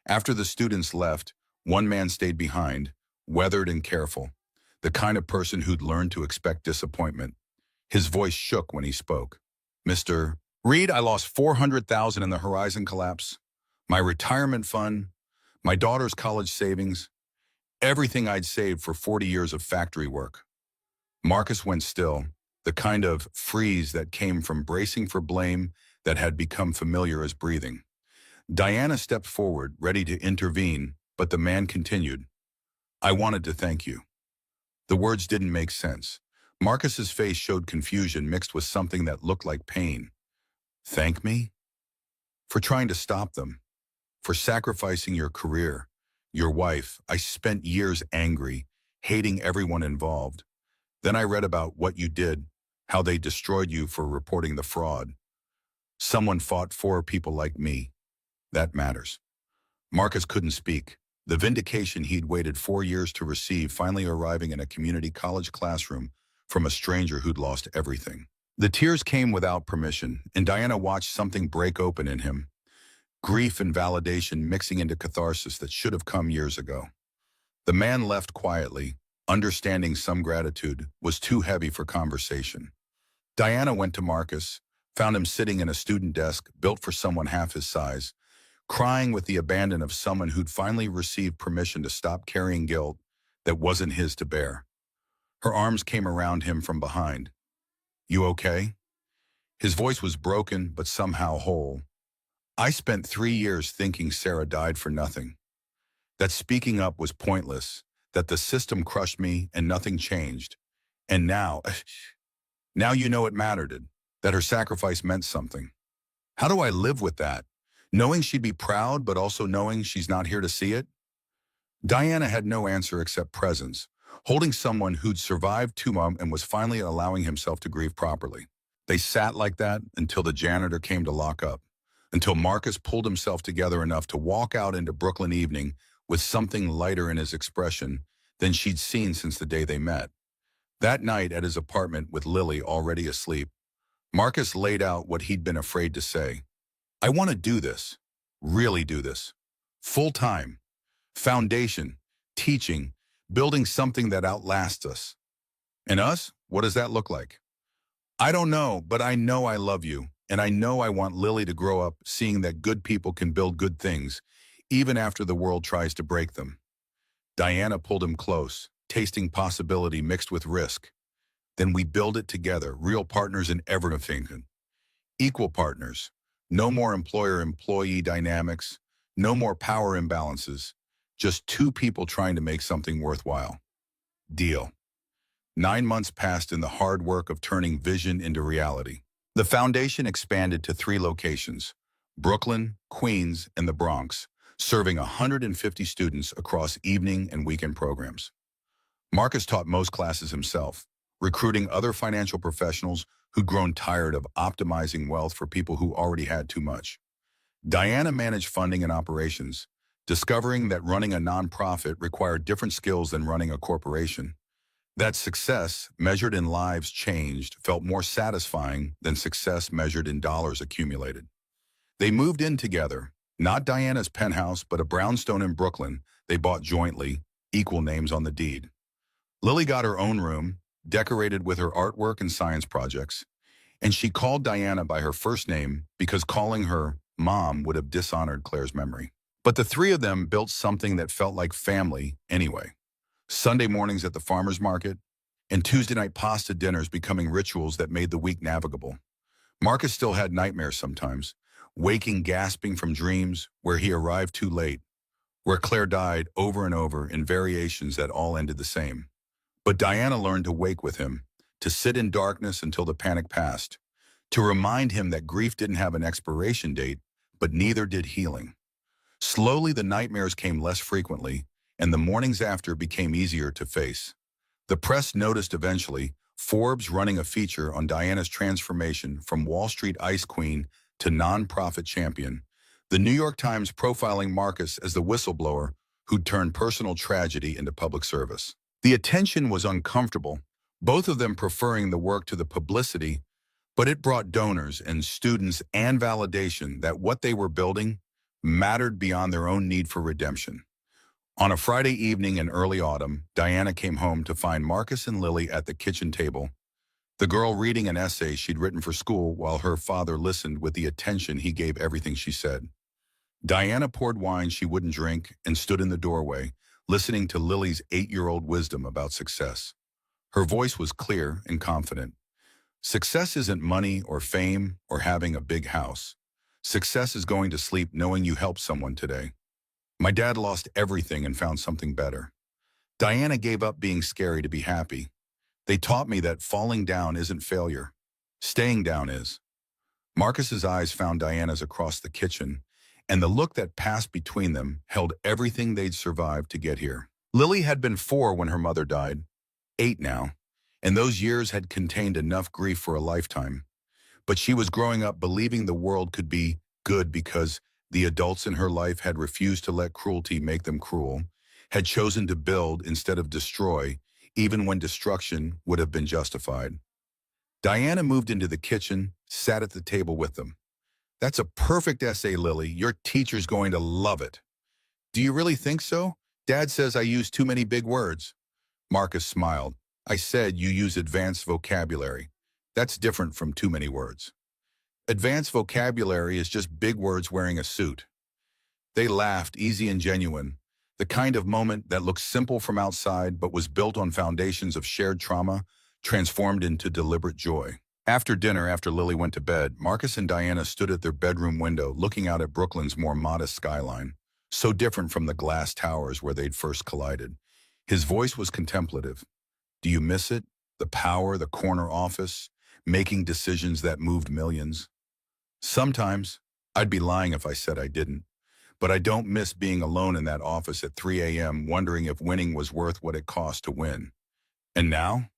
After the students left, one man stayed behind, weathered and careful, the kind of person who'd learned to expect disappointment. His voice shook when he spoke. Mr. Reed, I lost $400,000 in the Horizon collapse. My retirement fund, my daughter's college savings, everything I'd saved for 40 years of factory work. Marcus went still, the kind of freeze that came from bracing for blame that had become familiar as breathing. Diana stepped forward, ready to intervene, but the man continued. I wanted to thank you. The words didn't make sense. Marcus's face showed confusion mixed with something that looked like pain. Thank me? For trying to stop them. For sacrificing your career. Your wife. I spent years angry, hating everyone involved. Then I read about what you did, how they destroyed you for reporting the fraud. Someone fought for people like me. That matters. Marcus couldn't speak. The vindication he'd waited 4 years to receive finally arriving in a community college classroom from a stranger who'd lost everything. The tears came without permission, and Diana watched something break open in him. Grief and validation mixing into catharsis that should have come years ago. The man left quietly, understanding some gratitude was too heavy for conversation. Diana went to Marcus, found him sitting in a student desk built for someone half his size, crying with the abandon of someone who'd finally received permission to stop carrying guilt that wasn't his to bear. Her arms came around him from behind. You okay? His voice was broken, but somehow whole. I spent 3 years thinking Sarah died for nothing. That speaking up was pointless, that the system crushed me and nothing changed. And now you know it mattered, that her sacrifice meant something. How do I live with that? Knowing she'd be proud, but also knowing she's not here to see it? Diana had no answer except presence, holding someone who'd survived 2 months and was finally allowing himself to grieve properly. They sat like that until the janitor came to lock up, until Marcus pulled himself together enough to walk out into Brooklyn evening with something lighter in his expression than she'd seen since the day they met. That night at his apartment with Lily already asleep, Marcus laid out what he'd been afraid to say. I want to do this, really do this, full time, foundation, teaching, building something that outlasts us. And us? What does that look like? I don't know, but I know I love you, and I know I want Lily to grow up seeing that good people can build good things, even after the world tries to break them. Diana pulled him close, tasting possibility mixed with risk. Then we build it together, real partners in everything. Equal partners. No more employer-employee dynamics, no more power imbalances, just 2 people trying to make something worthwhile. Deal. 9 months passed in the hard work of turning vision into reality. The foundation expanded to 3 locations, Brooklyn, Queens, and the Bronx, serving 150 students across evening and weekend programs. Marcus taught most classes himself, recruiting other financial professionals who'd grown tired of optimizing wealth for people who already had too much. Diana managed funding and operations, discovering that running a nonprofit required different skills than running a corporation. That success, measured in lives changed, felt more satisfying than success measured in dollars accumulated. They moved in together, not Diana's penthouse, but a brownstone in Brooklyn they bought jointly, equal names on the deed. Lily got her own room, decorated with her artwork and science projects, and she called Diana by her first name because calling her Mom would have dishonored Claire's memory. But the 3 of them built something that felt like family anyway. Sunday mornings at the farmer's market, and Tuesday night pasta dinners becoming rituals that made the week navigable. Marcus still had nightmares sometimes, waking gasping from dreams where he arrived too late, where Claire died over and over in variations that all ended the same. But Diana learned to wake with him, to sit in darkness until the panic passed, to remind him that grief didn't have an expiration date, but neither did healing. Slowly, the nightmares came less frequently, and the mornings after became easier to face. The press noticed eventually, Forbes running a feature on Diana's transformation from Wall Street ice queen to non-profit champion. The New York Times profiling Marcus as the whistleblower who'd turned personal tragedy into public service. The attention was uncomfortable, both of them preferring the work to the publicity, but it brought donors and students and validation that what they were building mattered beyond their own need for redemption. On a Friday evening in early autumn, Diana came home to find Marcus and Lily at the kitchen table, the girl reading an essay she'd written for school while her father listened with the attention he gave everything she said. Diana poured wine she wouldn't drink and stood in the doorway, listening to Lily's 8-year-old wisdom about success. Her voice was clear and confident. Success isn't money or fame or having a big house. Success is going to sleep knowing you helped someone today. My dad lost everything and found something better. Diana gave up being scary to be happy. They taught me that falling down isn't failure. Staying down is. Marcus's eyes found Diana's across the kitchen, and the look that passed between them held everything they'd survived to get here. Lily had been 4 when her mother died, 8 now, and those years had contained enough grief for a lifetime. But she was growing up believing the world could be good because the adults in her life had refused to let cruelty make them cruel, had chosen to build instead of destroy, even when destruction would have been justified. Diana moved into the kitchen, sat at the table with them. "That's a perfect essay, Lily. Your teacher's going to love it." "Do you really think so? Dad says I use too many big words." Marcus smiled. "I said you use advanced vocabulary. That's different from too many words." "Advanced vocabulary is just big words wearing a suit." They laughed, easy and genuine, the kind of moment that looked simple from outside but was built on foundations of shared trauma, transformed into deliberate joy. After dinner, after Lily went to bed, Marcus and Diana stood at their bedroom window looking out at Brooklyn's more modest skyline, so different from the glass towers where they'd first collided. His voice was contemplative. "Do you miss it? The power, the corner office, making decisions that moved millions?" "Sometimes. I'd be lying if I said I didn't. But I don't miss being alone in that office at 3 a.m. wondering if winning was worth what it cost to win. And now?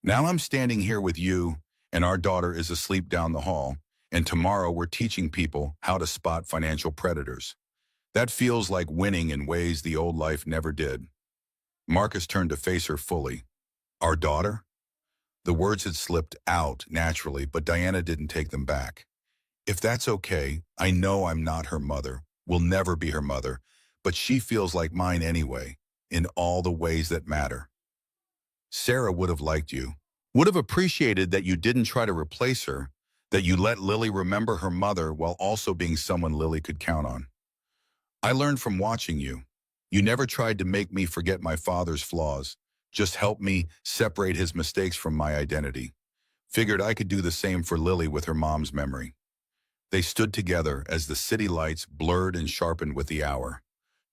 Now I'm standing here with you, and our daughter is asleep down the hall, and tomorrow we're teaching people how to spot financial predators. That feels like winning in ways the old life never did." Marcus turned to face her fully. "Our daughter?" The words had slipped out naturally, but Diana didn't take them back. "If that's okay, I know I'm not her mother, will never be her mother, but she feels like mine anyway, in all the ways that matter. Sarah would have liked you, would have appreciated that you didn't try to replace her, that you let Lily remember her mother while also being someone Lily could count on. I learned from watching you. You never tried to make me forget my father's flaws, just helped me separate his mistakes from my identity. Figured I could do the same for Lily with her mom's memory." They stood together as the city lights blurred and sharpened with the hour.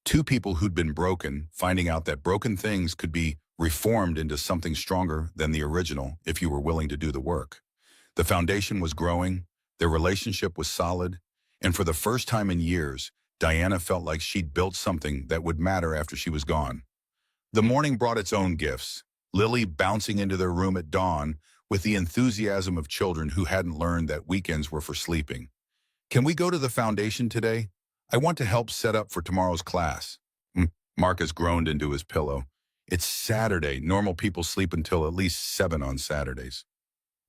Two people who'd been broken, finding out that broken things could be reformed into something stronger than the original if you were willing to do the work. The foundation was growing, their relationship was solid, and for the first time in years, Diana felt like she'd built something that would matter after she was gone. The morning brought its own gifts, Lily bouncing into their room at dawn with the enthusiasm of children who hadn't learned that weekends were for sleeping. "Can we go to the foundation today? I want to help set up for tomorrow's class." Marcus groaned into his pillow. "It's Saturday. Normal people sleep until at least 7 on Saturdays."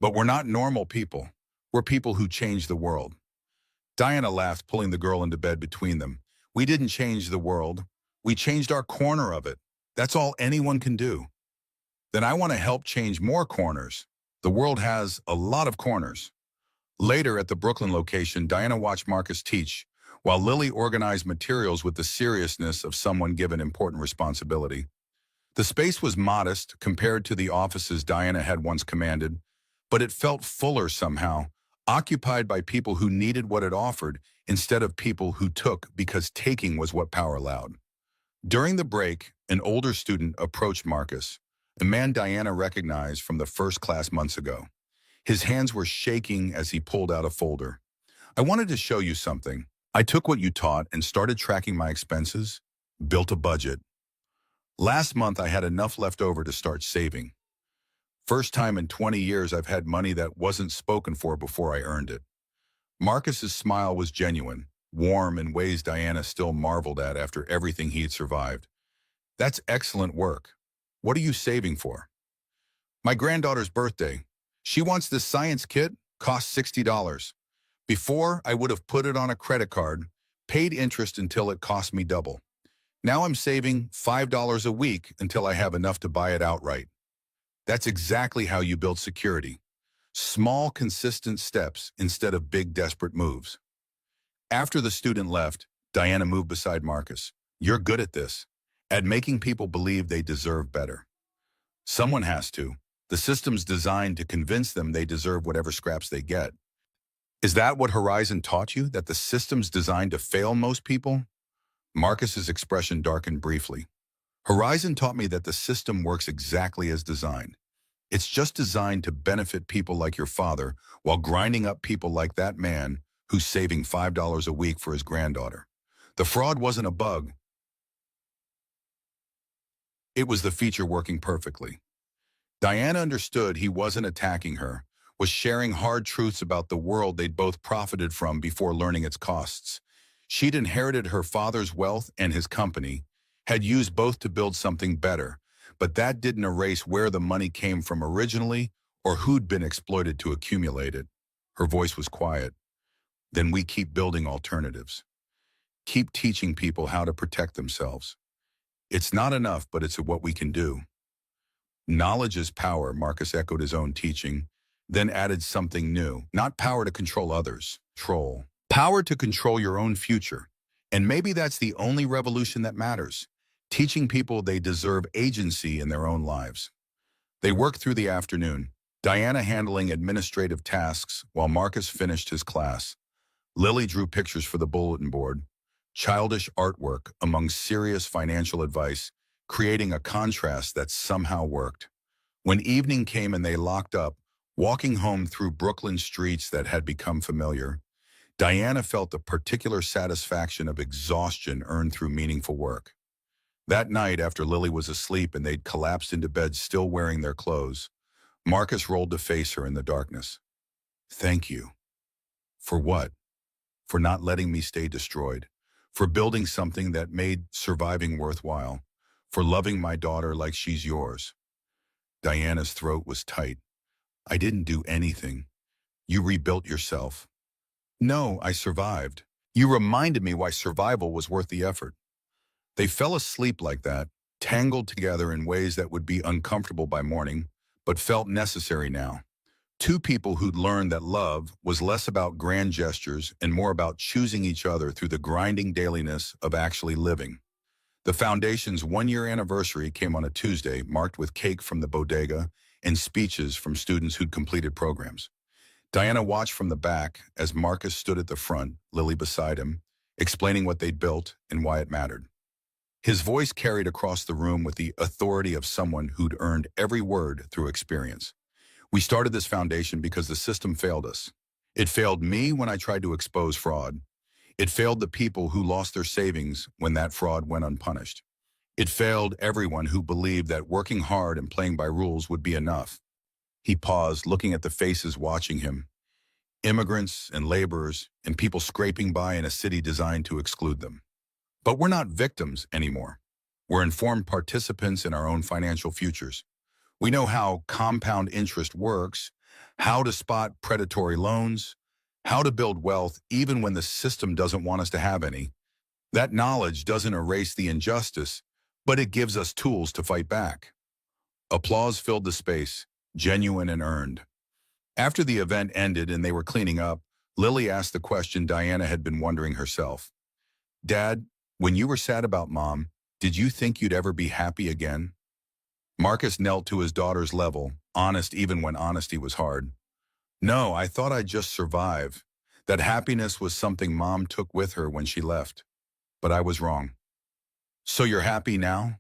"But we're not normal people. We're people who change the world." Diana laughed, pulling the girl into bed between them. "We didn't change the world. We changed our corner of it. That's all anyone can do." "Then I want to help change more corners. The world has a lot of corners." Later at the Brooklyn location, Diana watched Marcus teach, while Lily organized materials with the seriousness of someone given important responsibility. The space was modest compared to the offices Diana had once commanded, but it felt fuller somehow, occupied by people who needed what it offered instead of people who took because taking was what power allowed. During the break, an older student approached Marcus, a man Diana recognized from the first class months ago. His hands were shaking as he pulled out a folder. I wanted to show you something. I took what you taught and started tracking my expenses, built a budget. Last month, I had enough left over to start saving. First time in 20 years I've had money that wasn't spoken for before I earned it. Marcus's smile was genuine, warm in ways Diana still marveled at after everything he had survived. That's excellent work. What are you saving for? My granddaughter's birthday. She wants this science kit, costs $60. Before, I would have put it on a credit card, paid interest until it cost me double. Now I'm saving $5 a week until I have enough to buy it outright. That's exactly how you build security. Small, consistent steps instead of big, desperate moves. After the student left, Diana moved beside Marcus. You're good at this, at making people believe they deserve better. Someone has to. The system's designed to convince them they deserve whatever scraps they get. Is that what Horizon taught you, that the system's designed to fail most people? Marcus's expression darkened briefly. Horizon taught me that the system works exactly as designed. It's just designed to benefit people like your father while grinding up people like that man who's saving $5 a week for his granddaughter. The fraud wasn't a bug. It was the feature working perfectly. Diana understood he wasn't attacking her, was sharing hard truths about the world they'd both profited from before learning its costs. She'd inherited her father's wealth and his company, had used both to build something better, but that didn't erase where the money came from originally or who'd been exploited to accumulate it. Her voice was quiet. Then we keep building alternatives. Keep teaching people how to protect themselves. It's not enough, but it's what we can do. Knowledge is power, Marcus echoed his own teaching, then added something new. Not power to control others. Power to control your own future. And maybe that's the only revolution that matters. Teaching people they deserve agency in their own lives. They worked through the afternoon, Diana handling administrative tasks while Marcus finished his class. Lily drew pictures for the bulletin board, childish artwork among serious financial advice, creating a contrast that somehow worked. When evening came and they locked up, walking home through Brooklyn streets that had become familiar, Diana felt a particular satisfaction of exhaustion earned through meaningful work. That night, after Lily was asleep and they'd collapsed into bed still wearing their clothes, Marcus rolled to face her in the darkness. Thank you. For what? For not letting me stay destroyed. For building something that made surviving worthwhile. For loving my daughter like she's yours. Diana's throat was tight. I didn't do anything. You rebuilt yourself. No, I survived. You reminded me why survival was worth the effort. They fell asleep like that, tangled together in ways that would be uncomfortable by morning, but felt necessary now. Two people who'd learned that love was less about grand gestures and more about choosing each other through the grinding dailiness of actually living. The Foundation's one-year anniversary came on a Tuesday, marked with cake from the bodega and speeches from students who'd completed programs. Diana watched from the back as Marcus stood at the front, Lily beside him, explaining what they'd built and why it mattered. His voice carried across the room with the authority of someone who'd earned every word through experience. We started this foundation because the system failed us. It failed me when I tried to expose fraud. It failed the people who lost their savings when that fraud went unpunished. It failed everyone who believed that working hard and playing by rules would be enough. He paused, looking at the faces watching him. Immigrants and laborers and people scraping by in a city designed to exclude them. But we're not victims anymore. We're informed participants in our own financial futures. We know how compound interest works, how to spot predatory loans, how to build wealth even when the system doesn't want us to have any. That knowledge doesn't erase the injustice, but it gives us tools to fight back. Applause filled the space, genuine and earned. After the event ended and they were cleaning up, Lily asked the question Diana had been wondering herself. Dad, when you were sad about Mom, did you think you'd ever be happy again? Marcus knelt to his daughter's level, honest even when honesty was hard. No, I thought I'd just survive. That happiness was something Mom took with her when she left. But I was wrong. So you're happy now?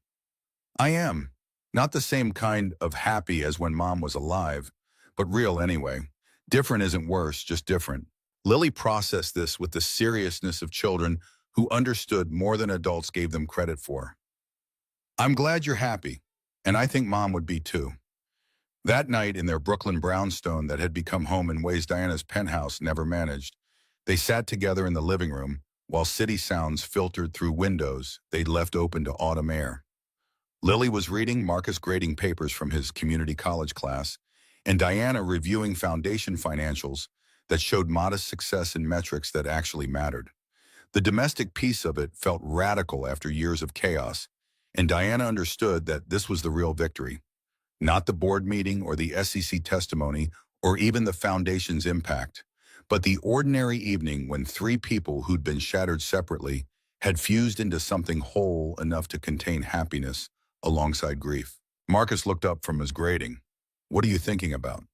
I am. Not the same kind of happy as when Mom was alive, but real anyway. Different isn't worse, just different. Lily processed this with the seriousness of children who understood more than adults gave them credit for. I'm glad you're happy, and I think Mom would be too. That night in their Brooklyn brownstone that had become home in ways Diana's penthouse never managed, they sat together in the living room while city sounds filtered through windows they'd left open to autumn air. Lily was reading Marcus grading papers from his community college class, and Diana reviewing foundation financials that showed modest success in metrics that actually mattered. The domestic piece of it felt radical after years of chaos, and Diana understood that this was the real victory. Not the board meeting or the SEC testimony or even the foundation's impact, but the ordinary evening when three people who'd been shattered separately had fused into something whole enough to contain happiness alongside grief. Marcus looked up from his grading. What are you thinking about?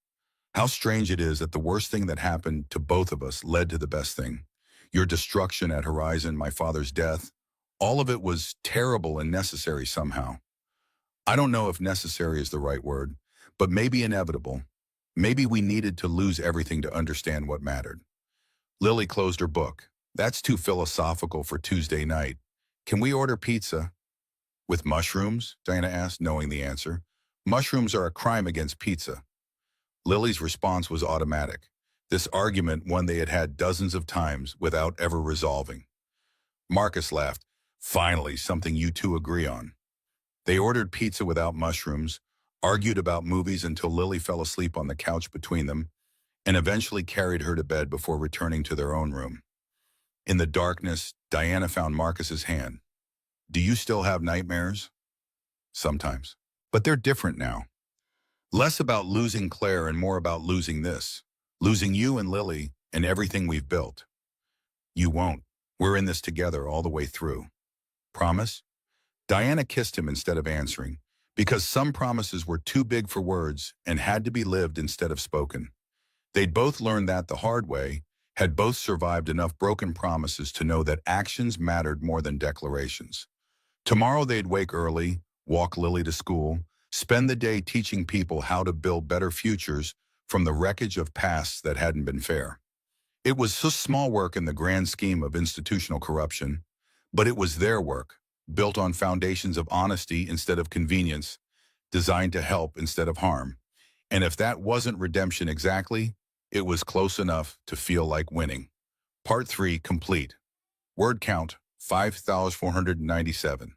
How strange it is that the worst thing that happened to both of us led to the best thing. Your destruction at Horizon, my father's death, all of it was terrible and necessary somehow. I don't know if necessary is the right word, but maybe inevitable. Maybe we needed to lose everything to understand what mattered. Lily closed her book. That's too philosophical for Tuesday night. Can we order pizza? With mushrooms? Diana asked, knowing the answer. Mushrooms are a crime against pizza. Lily's response was automatic. This argument, one they had had dozens of times without ever resolving. Marcus laughed. Finally, something you two agree on. They ordered pizza without mushrooms, argued about movies until Lily fell asleep on the couch between them, and eventually carried her to bed before returning to their own room. In the darkness, Diana found Marcus's hand. Do you still have nightmares? Sometimes. But they're different now. Less about losing Claire and more about losing this. Losing you and Lily and everything we've built. You won't. We're in this together all the way through. Promise? Diana kissed him instead of answering, because some promises were too big for words and had to be lived instead of spoken. They'd both learned that the hard way, had both survived enough broken promises to know that actions mattered more than declarations. Tomorrow they'd wake early, walk Lily to school, spend the day teaching people how to build better futures from the wreckage of pasts that hadn't been fair. It was so small work in the grand scheme of institutional corruption, but it was their work, built on foundations of honesty instead of convenience, designed to help instead of harm. And if that wasn't redemption exactly, it was close enough to feel like winning. Part 3 complete. Word count, 5,497.